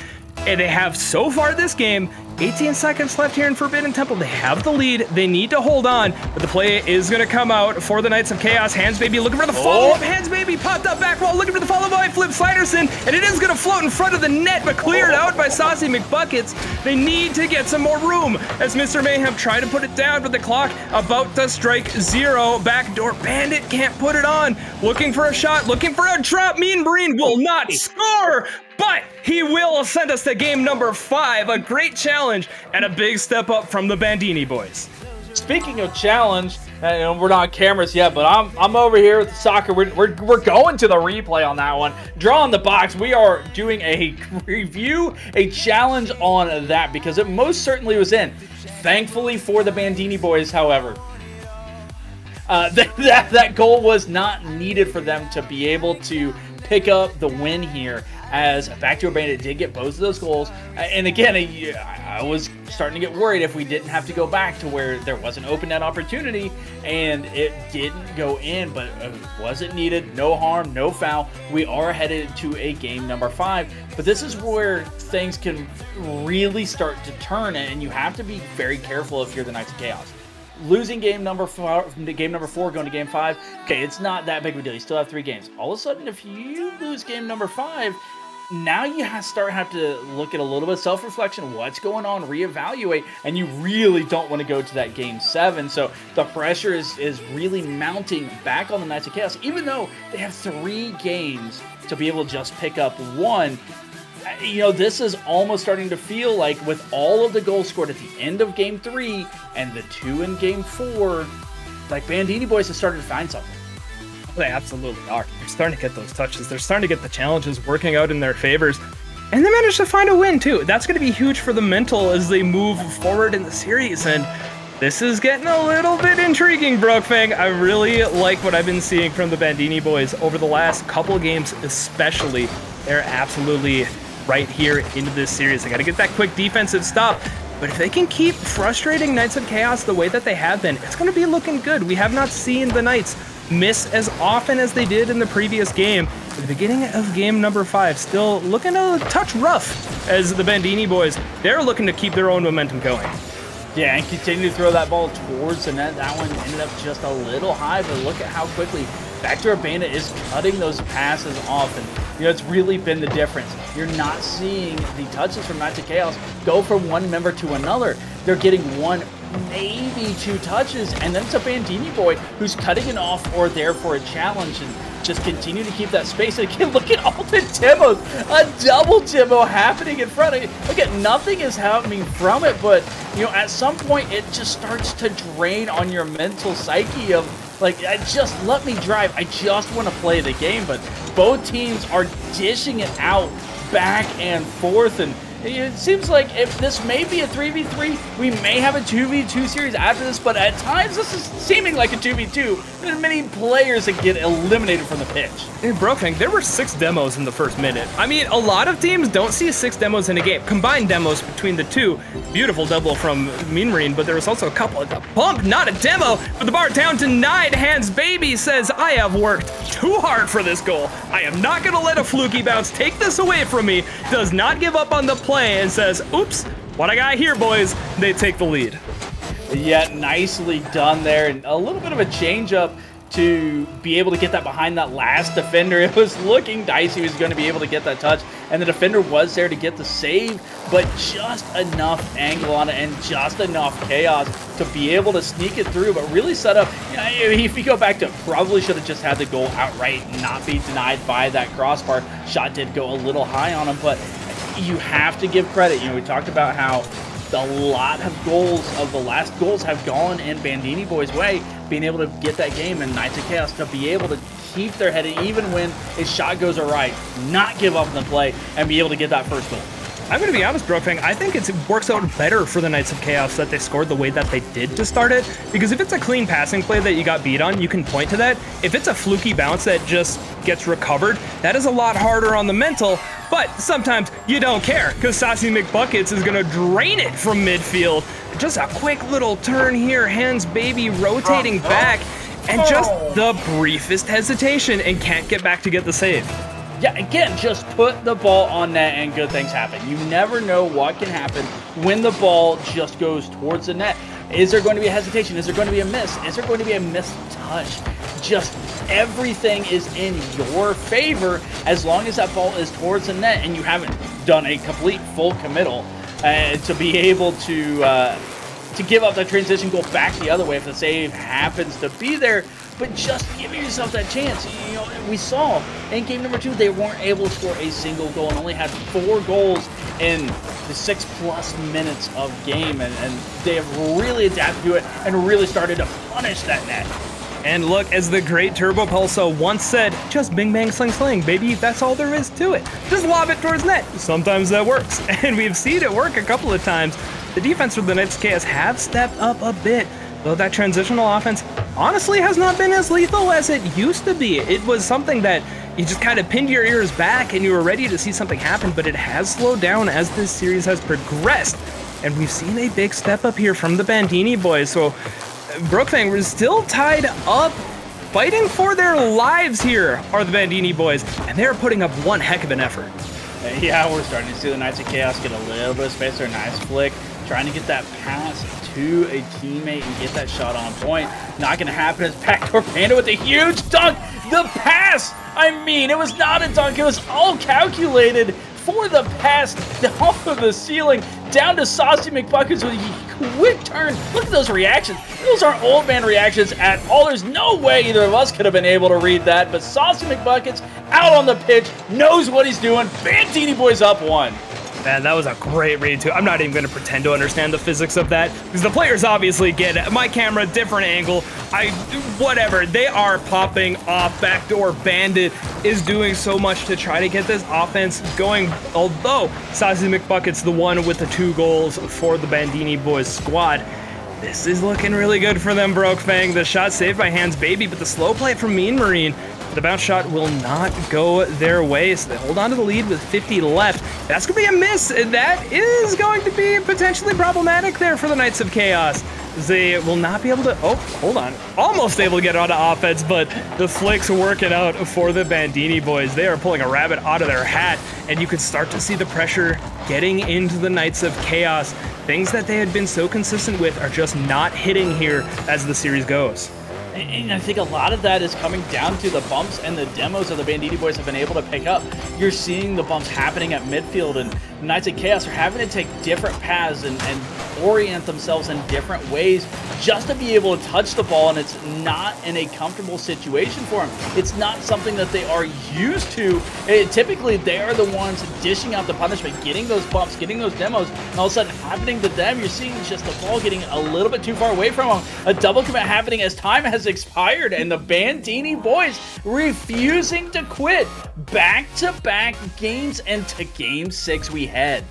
And they have so far this game. 18 seconds left here in Forbidden Temple. They have the lead. They need to hold on, but the play is going to come out for the Knights of Chaos. Hands Baby looking for the follow-up. Hands Baby popped up back roll, looking for the follow-up by Flip Sliderson, and it is going to float in front of the net, but cleared out by Saucy McBuckets. They need to get some more room as Mr. Mayhem tried to put it down, but the clock about to strike 0. Backdoor Bandit can't put it on. Looking for a shot, looking for a drop. Mean Marine will not score, but he will send us to game number 5. A great challenge and a big step up from the Bandini boys. Speaking of challenge, and we're not on cameras yet, but I'm over here with the soccer. We're going to the replay on that one. Drawing the box. We are doing a review, a challenge on that, because it most certainly was in. Thankfully for the Bandini boys, however, that goal was not needed for them to be able to pick up the win here, as Backdoor Bandit did get both of those goals. And again, I was starting to get worried if we didn't have to go back to where there was an open net opportunity and it didn't go in, but it wasn't needed. No harm, no foul. We are headed to a game number 5, but this is where things can really start to turn, and you have to be very careful if you're the Knights of Chaos. Losing game number 4, going to game 5, okay, it's not that big of a deal. You still have 3 games. All of a sudden, if you lose game number 5, now you have to look at a little bit of self-reflection. What's going on? Reevaluate, and you really don't want to go to that game 7. So the pressure is really mounting back on the Knights of Chaos, even though they have 3 games to be able to just pick up 1. You know, this is almost starting to feel like, with all of the goals scored at the end of game 3 and the 2 in game 4, like Bandini boys have started to find something. They absolutely are. They're starting to get those touches. They're starting to get the challenges working out in their favors. And they managed to find a win, too. That's going to be huge for the mental as they move forward in the series. And this is getting a little bit intriguing, Brokefang. I really like what I've been seeing from the Bandini boys over the last couple games especially. They're absolutely right here into this series. They got to get that quick defensive stop. But if they can keep frustrating Knights of Chaos the way that they have been, it's going to be looking good. We have not seen the Knights miss as often as they did in the previous game. At the beginning of game number 5, still looking a touch rough as the Bandini boys, they're looking to keep their own momentum going. Yeah, and continue to throw that ball towards the net. That one ended up just a little high, but look at how quickly Backdoor Bandit is cutting those passes off. And, it's really been the difference. You're not seeing the touches from Knights of Chaos go from one member to another. They're getting one, maybe 2 touches, and then it's a Bandini boy who's cutting it off or there for a challenge and just continue to keep that space. And again, look at all the Timbos. A double Timbo happening in front of you. Look at nothing is happening from it, but at some point it just starts to drain on your mental psyche of like, just let me drive. I just want to play the game, but both teams are dishing it out back and forth, and it seems like if this may be a 3v3, we may have a 2v2 series after this, but at times this is seeming like a 2v2. There are many players that get eliminated from the pitch. Hey, Brofang, there were 6 demos in the first minute. I mean, a lot of teams don't see 6 demos in a game. Combined demos between the two. Beautiful double from Mean Marine, but there was also a couple of the bump, not a demo, but the Bar Town denied. Hands Baby says, I have worked too hard for this goal. I am not going to let a fluky bounce take this away from me. Does not give up on the play and says, oops, what I got here, boys. They take the lead. Yeah, nicely done there, and a little bit of a change up to be able to get that behind that last defender. It was looking dicey. He was going to be able to get that touch, and the defender was there to get the save, but just enough angle on it and just enough chaos to be able to sneak it through, but really set up. If you go back to, probably should have just had the goal outright, not be denied by that crossbar. Shot did go a little high on him, but you have to give credit. We talked about how a lot of goals of the last goals have gone in Bandini boys' way, being able to get that game, and Knights of Chaos to be able to keep their head, even when a shot goes awry, not give up on the play, and be able to get that first goal. I'm going to be honest, Brofang, I think it works out better for the Knights of Chaos that they scored the way that they did to start it, because if it's a clean passing play that you got beat on, you can point to that. If it's a fluky bounce that just gets recovered, that is a lot harder on the mental, but sometimes you don't care, because Sassy McBuckets is going to drain it from midfield. Just a quick little turn here, Hands Baby rotating back, and just the briefest hesitation, and can't get back to get the save. Yeah, again, just put the ball on net and good things happen. You never know what can happen when the ball just goes towards the net. Is there going to be a hesitation? Is there going to be a miss? Is there going to be a missed touch? Just everything is in your favor as long as that ball is towards the net and you haven't done a complete full committal to be able to give up that transition goal back the other way if the save happens to be there. But just giving yourself that chance. We saw in game number 2, they weren't able to score a single goal and only had 4 goals in the 6+ minutes of game. And they have really adapted to it and really started to punish that net. And look, as the great Turbo Pulso once said, just bing bang sling sling, baby, that's all there is to it. Just lob it towards net. Sometimes that works. And we've seen it work a couple of times. The defense for the Knights of Chaos have stepped up a bit, though that transitional offense honestly has not been as lethal as it used to be. It was something that you just kind of pinned your ears back and you were ready to see something happen, but it has slowed down as this series has progressed. And we've seen a big step up here from the Bandini boys. So Brookfang, we're still tied up. Fighting for their lives here are the Bandini boys, and they're putting up one heck of an effort. Yeah, we're starting to see the Knights of Chaos get a little bit of space there. Nice flick. Trying to get that pass to a teammate and get that shot on point. Not going to happen as Backdoor Panda with a huge dunk. The pass! I mean, it was not a dunk. It was all calculated for the pass off of the ceiling down to Saucy McBuckets with a quick turn. Look at those reactions. Those aren't old man reactions at all. There's no way either of us could have been able to read that, but Saucy McBuckets out on the pitch, knows what he's doing. Bandini boys up 1. Man, that was a great read, too. I'm not even going to pretend to understand the physics of that, because the players obviously get it. My camera, different angle, whatever. They are popping off. Backdoor Bandit is doing so much to try to get this offense going, although Sassy McBucket's the one with the 2 goals for the Bandini boys squad. This is looking really good for them, Brokefang. The shot saved by Hands Baby, but the slow play from Mean Marine. The bounce shot will not go their way, so they hold on to the lead with 50 left. That's going to be a miss. That is going to be potentially problematic there for the Knights of Chaos. They will not be able to... Oh, hold on. Almost able to get onto offense, but the flicks working out for the Bandini boys. They are pulling a rabbit out of their hat, and you can start to see the pressure getting into the Knights of Chaos. Things that they had been so consistent with are just not hitting here as the series goes. And I think a lot of that is coming down to the bumps and the demos that the Bandini boys have been able to pick up. You're seeing the bumps happening at midfield, and Knights of Chaos are having to take different paths and orient themselves in different ways just to be able to touch the ball, and it's not in a comfortable situation for them. It's not something that they are used to. Typically, they are the ones dishing out the punishment, getting those bumps, getting those demos, and all of a sudden happening to them, you're seeing just the ball getting a little bit too far away from them. A double commit happening as time has expired, and the Bandini boys refusing to quit. Back-to-back games, and to game 6 we head.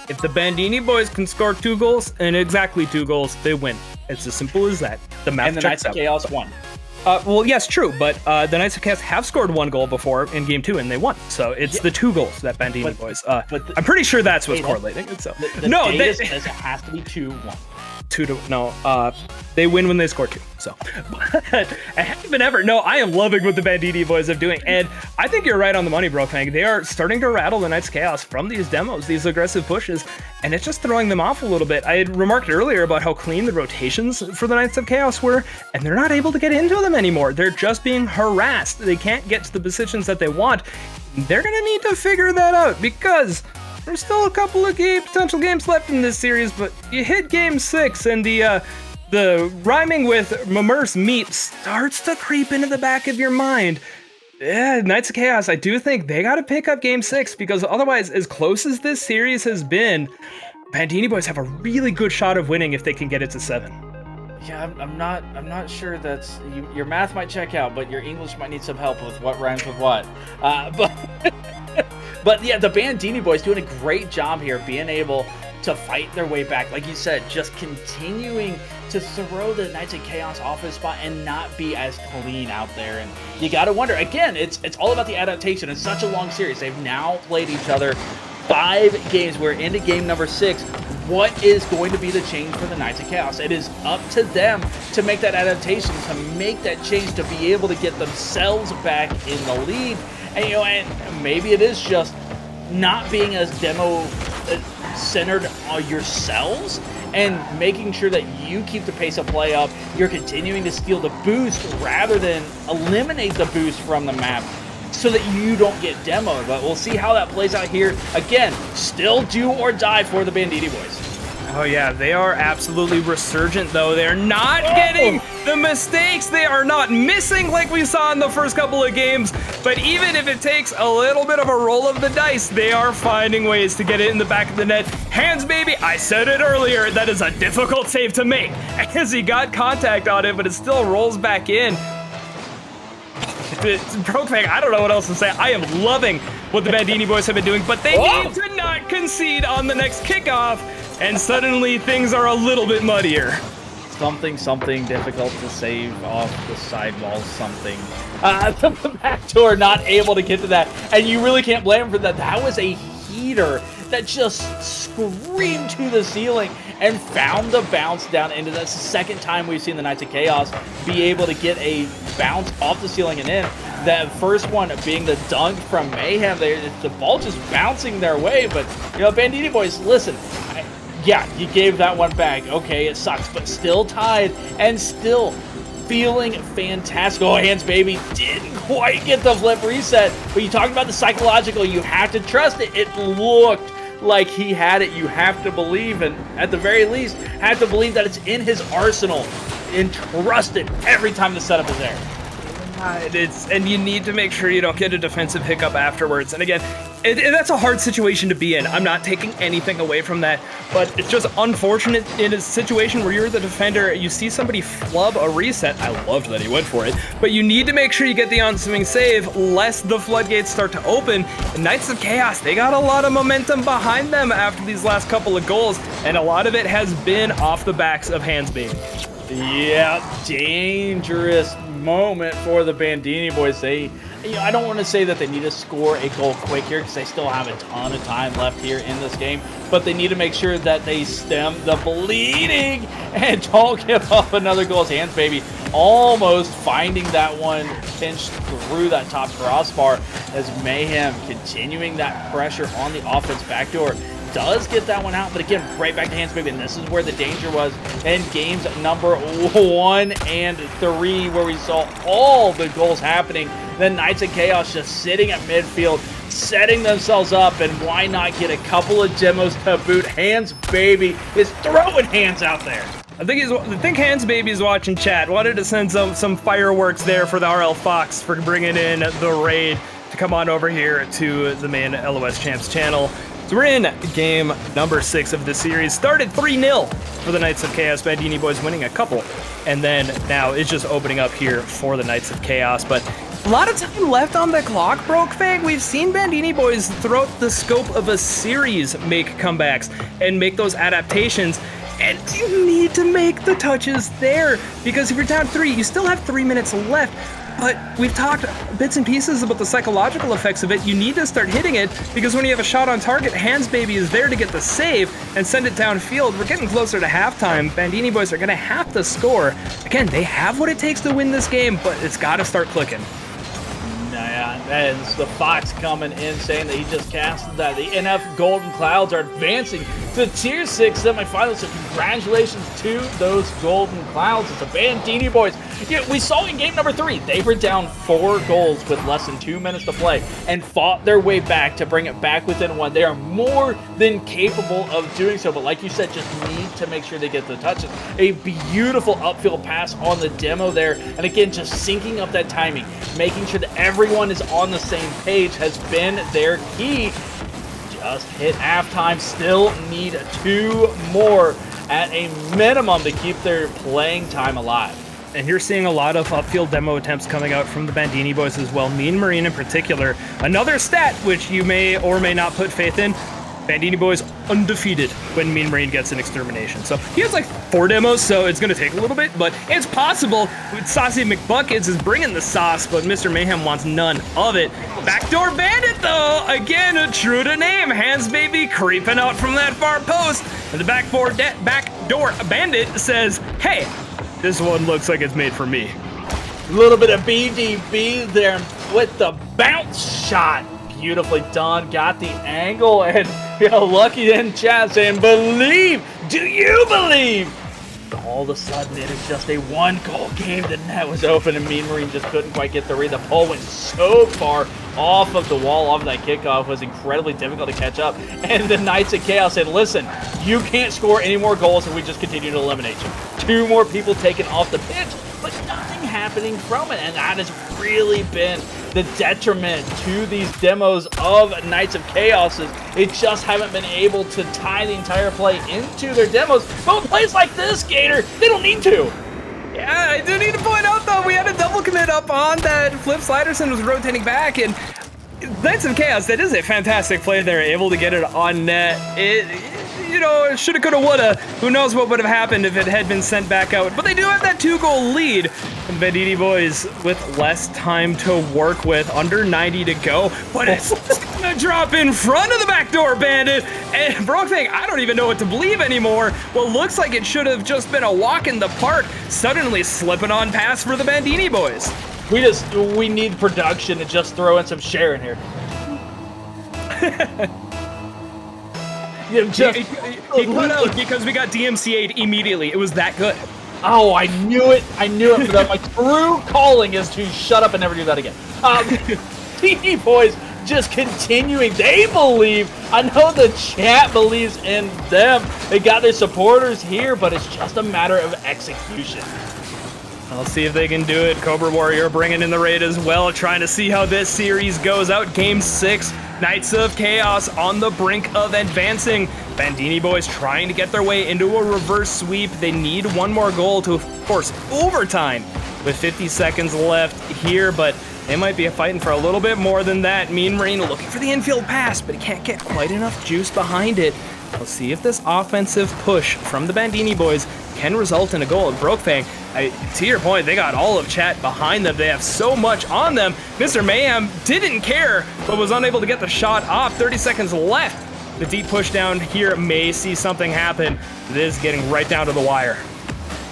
If the Bandini boys can score 2 goals, and exactly 2 goals, they win. It's as simple as that. The math and the checks Knights of Chaos won. Well, yes, true, but the Knights of Chaos have scored 1 goal before in game 2, and they won. So it's the 2 goals that Bandini boys. I'm pretty sure that's what's correlating. So no, says it has to be 2-1. 2-1. No, they win when they score 2. So, but haven't ever. No, I am loving what the Bandini boys are doing, and I think you're right on the money, Brokefang. They are starting to rattle the Knights of Chaos from these demos, these aggressive pushes, and it's just throwing them off a little bit. I had remarked earlier about how clean the rotations for the Knights of Chaos were, and they're not able to get into them anymore. They're just being harassed. They can't get to the positions that they want. They're gonna need to figure that out, because there's still a couple of potential games left in this series, but you hit game 6, and the rhyming with Mamers Meat starts to creep into the back of your mind. Yeah, Knights of Chaos, I do think they got to pick up game 6, because otherwise, as close as this series has been, Bandini boys have a really good shot of winning if they can get it to 7. Yeah, I'm not sure that's your math might check out, but your English might need some help with what rhymes with what. But yeah, the Bandini boys doing a great job here, being able to fight their way back. Like you said, just continuing to throw the Knights of Chaos off his spot and not be as clean out there. And you got to wonder, again, it's all about the adaptation. It's such a long series. They've now played each other 5 games. We're into game number 6. What is going to be the change for the Knights of Chaos? It is up to them to make that adaptation, to make that change, to be able to get themselves back in the lead. And, and maybe it is just not being as demo centered on yourselves and making sure that you keep the pace of play up. You're continuing to steal the boost rather than eliminate the boost from the map so that you don't get demoed. But we'll see how that plays out here. Again, still do or die for the Bandini boys. Oh yeah, they are absolutely resurgent though. They're not getting the mistakes. They are not missing like we saw in the first couple of games. But even if it takes a little bit of a roll of the dice, they are finding ways to get it in the back of the net. Hands Baby, I said it earlier, that is a difficult save to make as he got contact on it, but it still rolls back in. Brokefang, I don't know what else to say. I am loving what the Bandini boys have been doing, but they need to not concede on the next kickoff, and suddenly things are a little bit muddier. Something difficult to save off the sidewall, something. The back door not able to get to that, and you really can't blame him for that. That was a heater that just screamed to the ceiling and found the bounce down into that. That's the second time we've seen the Knights of Chaos be able to get a bounce off the ceiling and in. That first one being the dunk from Mayhem, the ball just bouncing their way. But, Bandini boys, listen, yeah, you gave that one back. Okay, it sucks, but still tied and still feeling fantastic. Oh, Hands Baby didn't quite get the flip reset, but you talked about the psychological. You have to trust it. It looked like he had it. You have to believe, and at the very least, have to believe that it's in his arsenal and trust it every time the setup is there. And you need to make sure you don't get a defensive hiccup afterwards. And again, That's a hard situation to be in. I'm not taking anything away from that, but it's just unfortunate in a situation where you're the defender, you see somebody flub a reset. I loved that he went for it, but you need to make sure you get the on-swing save lest the floodgates start to open. The Knights of Chaos, they got a lot of momentum behind them after these last couple of goals, and a lot of it has been off the backs of Hans Baby. Yeah, dangerous moment for the Bandini boys. I don't want to say that they need to score a goal quick here because they still have a ton of time left here in this game, but they need to make sure that they stem the bleeding and don't give up another goal. As Hans Baby almost finding that one pinched through that top crossbar, as Mayhem continuing that pressure on the offense backdoor. Does get that one out, but again, right back to Hans Baby, and this is where the danger was in games number 1 and 3, where we saw all the goals happening. The Knights of Chaos just sitting at midfield, setting themselves up, and why not get a couple of demos to boot? Hans Baby is throwing hands out there. I think Hans Baby is watching chat. Wanted to send some fireworks there for the RL Fox for bringing in the raid to come on over here to the main LOS Champs channel. So we're in game number 6 of the series. Started 3-0 for the Knights of Chaos. Bandini boys winning a couple. And then now it's just opening up here for the Knights of Chaos. But a lot of time left on the clock, Brokefang. We've seen Bandini boys throughout the scope of a series make comebacks and make those adaptations. And you need to make the touches there, because if you're down 3, you still have 3 minutes left. But we've talked bits and pieces about the psychological effects of it. You need to start hitting it, because when you have a shot on target, Hans Baby is there to get the save and send it downfield. We're getting closer to halftime. Bandini boys are going to have to score. Again, they have what it takes to win this game, but it's got to start clicking. And it's the Fox coming in saying that he just casted that the NF Golden Clouds are advancing to Tier 6 semifinals. So congratulations to those Golden Clouds. It's the Bandini boys. Yeah, we saw in game number 3, they were down 4 goals with less than 2 minutes to play and fought their way back to bring it back within 1. They are more than capable of doing so, but like you said, just need to make sure they get the touches. A beautiful upfield pass on the demo there, and again, just syncing up that timing, making sure that everyone is on the same page has been their key. Just hit halftime, still need 2 more at a minimum to keep their playing time alive. And you're seeing a lot of upfield demo attempts coming out from the Bandini boys as well. Mean Marine in particular. Another stat which you may or may not put faith in. Bandini boys undefeated when Mean Marine gets an extermination. So he has like 4 demos, so it's going to take a little bit, but it's possible. Saucy McBuckets is bringing the sauce, but Mr. Mayhem wants none of it. Backdoor Bandit, though, again, true to name. Hans Baby creeping out from that far post, and the backdoor Bandit says, hey, this one looks like it's made for me. A little bit of BDB there with the bounce shot. Beautifully done, got the angle, and Lucky in chat saying, believe, do you believe? All of a sudden, it is just a 1-goal game. The net was open, and Mean Marine just couldn't quite get the read. The ball went so far off of the wall, off of that kickoff, was incredibly difficult to catch up. And the Knights of Chaos said, listen, you can't score any more goals if we just continue to eliminate you. 2 more people taken off the pitch, but nothing happening from it, and that has really been the detriment to these demos of Knights of Chaos. They just haven't been able to tie the entire play into their demos. But with plays like this, Gator, they don't need to. Yeah, I do need to point out, though, we had a double commit up on that. Flip Sliderson was rotating back, and Knights of Chaos, that is a fantastic play. They're able to get it on net. Shoulda, coulda, woulda. Who knows what would have happened if it had been sent back out. But they do have that 2-goal lead. And Bandini boys with less time to work with, under 90 to go. But it's gonna drop in front of the backdoor Bandit. And Brokefang, I don't even know what to believe anymore. What looks like it should have just been a walk in the park, suddenly slipping on pass for the Bandini boys. We need production to just throw in some share in here. He cut out because we got DMCA'd immediately. It was that good. Oh, I knew it. But my true calling is to shut up and never do that again. TV boys just continuing. They believe. I know the chat believes in them. They got their supporters here, but it's just a matter of execution. Let's see if they can do it. Cobra Warrior bringing in the raid as well, trying to see how this series goes out. Game 6 Knights of Chaos on the brink of advancing. Bandini boys trying to get their way into a reverse sweep. They need one more goal to force overtime with 50 seconds left here, but they might be fighting for a little bit more than that. Mean Marine looking for the infield pass, but he can't get quite enough juice behind it. We'll see if this offensive push from the Bandini boys can result in a goal. And Brokefang, to your point, they got all of chat behind them. They have so much on them. Mr. Mayhem didn't care, but was unable to get the shot off. 30 seconds left. The deep push down here may see something happen. This is getting right down to the wire.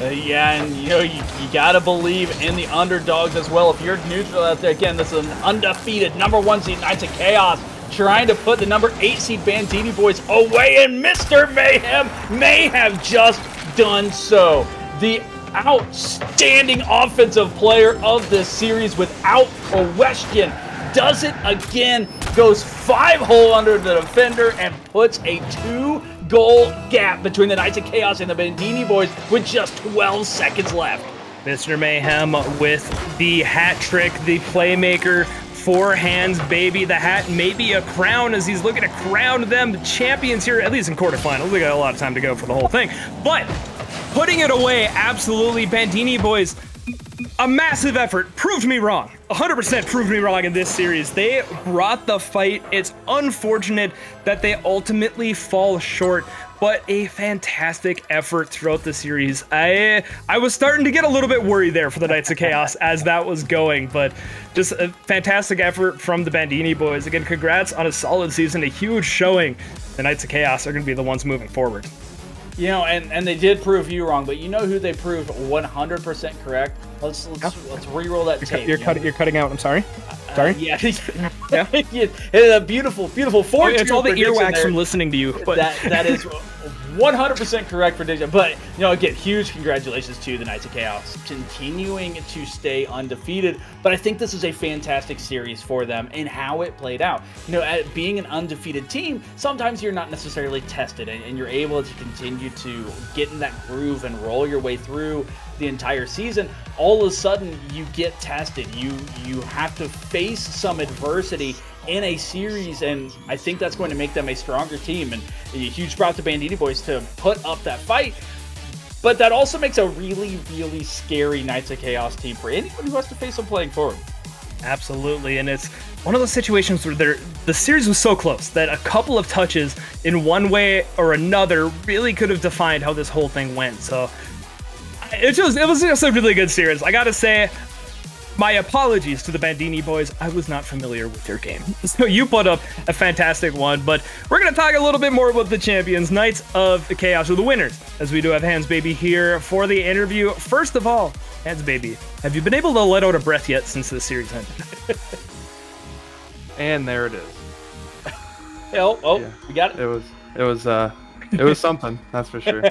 Yeah, and you gotta believe in the underdogs as well. If you're neutral out there, again, this is an undefeated #1 seed Knights of Chaos trying to put the #8 seed Bandini boys away, and Mr. Mayhem may have just done so. The outstanding offensive player of this series, without question, does it again, goes 5-hole under the defender and puts a 2-goal gap between the Knights of Chaos and the Bandini boys with just 12 seconds left. Mr. Mayhem with the hat trick, the playmaker, 4 hands, baby. The hat, maybe a crown, as he's looking to crown them champions here, at least in quarterfinals. We got a lot of time to go for the whole thing. But putting it away, absolutely, Bandini boys, a massive effort. Proved me wrong. 100% proved me wrong in this series. They brought the fight. It's unfortunate that they ultimately fall short, but a fantastic effort throughout the series. I was starting to get a little bit worried there for the Knights of Chaos as that was going, but just a fantastic effort from the Bandini boys. Again, congrats on a solid season, a huge showing. The Knights of Chaos are going to be the ones moving forward. And they did prove you wrong, but you know who they proved 100% correct? Let's re-roll that tape. You're cutting out. I'm sorry. Sorry. Yeah. Yeah. It's a beautiful 4-2. It's all the earwax from listening to you. But that is 100% correct prediction. But again, huge congratulations to the Knights of Chaos, continuing to stay undefeated. But I think this is a fantastic series for them and how it played out. At being an undefeated team, sometimes you're not necessarily tested, and you're able to continue to get in that groove and roll your way through the entire season. All of a sudden, you get tested. You have to face some adversity in a series, and I think that's going to make them a stronger team. And a huge props to Bandini boys to put up that fight. But that also makes a really, really scary Knights of Chaos team for anyone who has to face them playing forward. Absolutely, and it's one of those situations where the series was so close that a couple of touches in one way or another really could have defined how this whole thing went. So it was just a really good series. I gotta say, my apologies to the Bandini boys. I was not familiar with your game. So you put up a fantastic one, but we're going to talk a little bit more about the champions, Knights of Chaos, or the winners, as we do have Hands Baby here for the interview. First of all, Hands Baby, have you been able to let out a breath yet since this series ended? And there it is. Yeah. Yeah. We got it. It was something, that's for sure.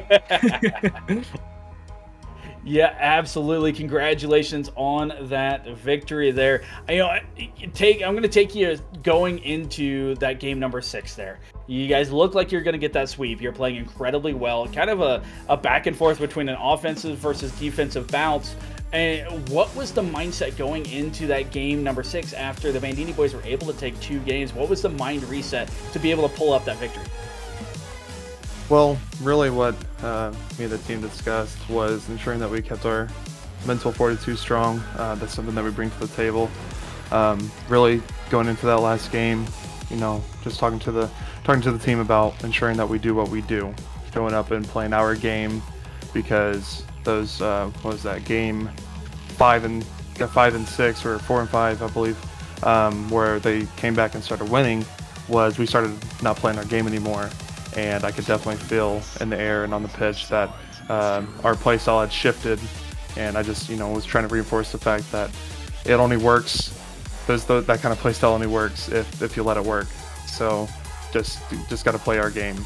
Yeah, absolutely. Congratulations on that victory there. I'm going to take you going into that game number 6 there. You guys look like you're going to get that sweep. You're playing incredibly well. Kind of a back and forth between an offensive versus defensive bounce. And what was the mindset going into that game number 6 after the Bandini boys were able to take 2 games? What was the mind reset to be able to pull up that victory? Well, really what me and the team discussed was ensuring that we kept our mental fortitude strong. That's something that we bring to the table. Really going into that last game, just talking to the team about ensuring that we do what we do, showing up and playing our game, because those what was that, game 5 and 6 or 4 and 5, I believe, where they came back and started winning, was we started not playing our game anymore. And I could definitely feel in the air and on the pitch that our play style had shifted, and I just was trying to reinforce the fact that it only works, that kind of play style only works if you let it work. So just got to play our game.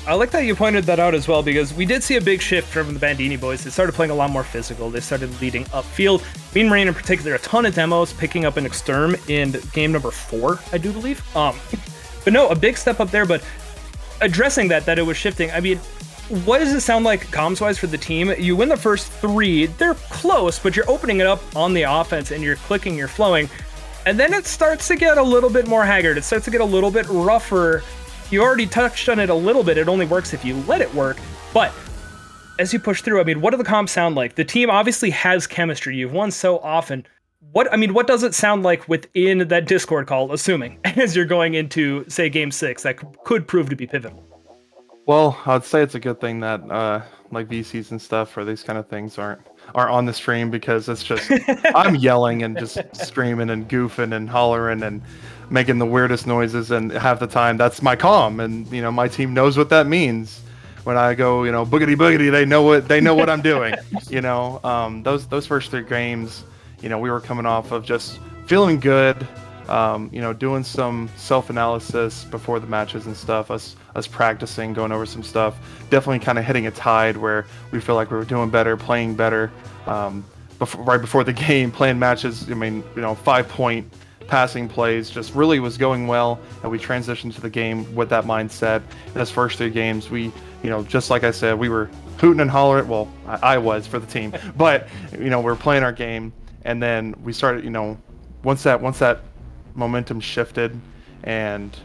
I like that you pointed that out as well, because we did see a big shift from the Bandini boys. They started playing a lot more physical. They started leading upfield. Mean Marine in particular, a ton of demos, picking up an exterm in game number 4, I do believe. But no, a big step up there, but addressing that it was shifting. I mean, what does it sound like comms-wise for the team? You win the first 3, they're close, but you're opening it up on the offense and you're clicking, you're flowing. And then it starts to get a little bit more haggard. It starts to get a little bit rougher. You already touched on it a little bit. It only works if you let it work. But as you push through, I mean, what do the comps sound like? The team obviously has chemistry. You've won so often. What does it sound like within that Discord call, assuming, as you're going into, say, Game 6, that could prove to be pivotal? Well, I'd say it's a good thing that like VCs and stuff for these kind of things aren't on the stream, because it's just I'm yelling and just screaming and goofing and hollering and making the weirdest noises, and half the time that's my comm, and my team knows what that means. When I go, boogity boogity, they know what I'm doing. Those first 3 games, we were coming off of just feeling good. Doing some self-analysis before the matches and stuff, us practicing, going over some stuff, definitely kind of hitting a tide where we feel like we were doing better, playing better, right before the game, playing matches. 5-point passing plays just really was going well, and we transitioned to the game with that mindset. In those first 3 games, we, just like I said, we were hooting and hollering. Well, I was for the team, but we were playing our game, and then we started, once that momentum shifted and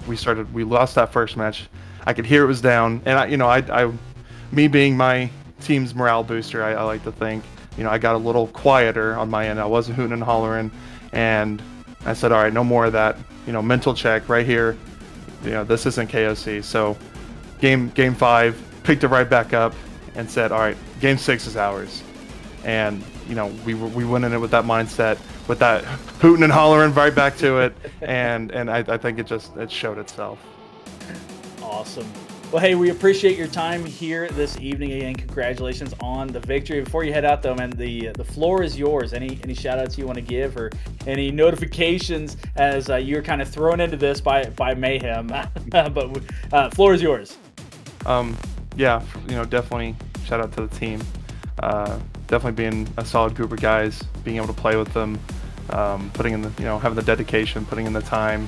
we lost that first match, I could hear it was down, and I me being my team's morale booster, I like to think, I got a little quieter on my end. I wasn't hooting and hollering, and I said, all right, no more of that, mental check right here. This isn't KOC. So game 5, picked it right back up and said, all right, game 6 is ours. And we went in it with that mindset, with that hooting and hollering right back to it, and I think it showed itself. Awesome. Well, hey, we appreciate your time here this evening. Again, congratulations on the victory. Before you head out, though, man, the floor is yours. Any shout outs you want to give, or any notifications as you're kind of thrown into this by mayhem? But floor is yours. Yeah, definitely shout out to the team. Definitely being a solid group of guys, being able to play with them, putting in the, having the dedication, putting in the time.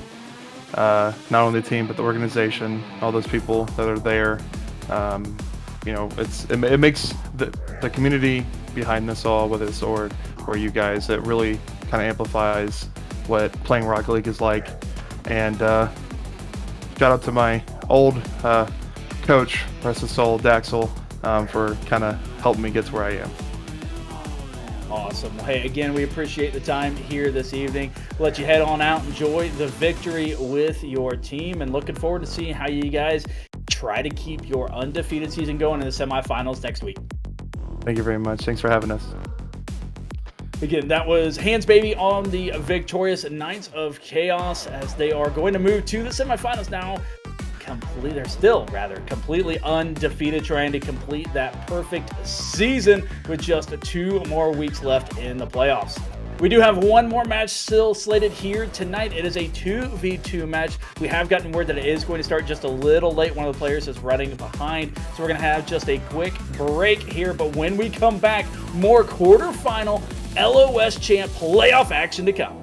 Not only the team, but the organization, all those people that are there. It makes the community behind this all, whether it's or you guys, it really kind of amplifies what playing Rocket League is like. And shout out to my old coach, rest his soul, Daxel, for kind of helping me get to where I am. Awesome. Well, hey, again, we appreciate the time here this evening. We'll let you head on out, enjoy the victory with your team, and looking forward to seeing how you guys try to keep your undefeated season going in the semifinals next week. Thank you very much. Thanks for having us. Again, that was Hands Baby on the victorious Knights of Chaos, as they are going to move to the semifinals now. They're still completely undefeated, trying to complete that perfect season with just 2 more weeks left in the playoffs. We do have one more match still slated here tonight. It is a 2v2 match. We have gotten word that it is going to start just a little late. One of the players is running behind, so we're going to have just a quick break here. But when we come back, more quarterfinal LOS champ playoff action to come.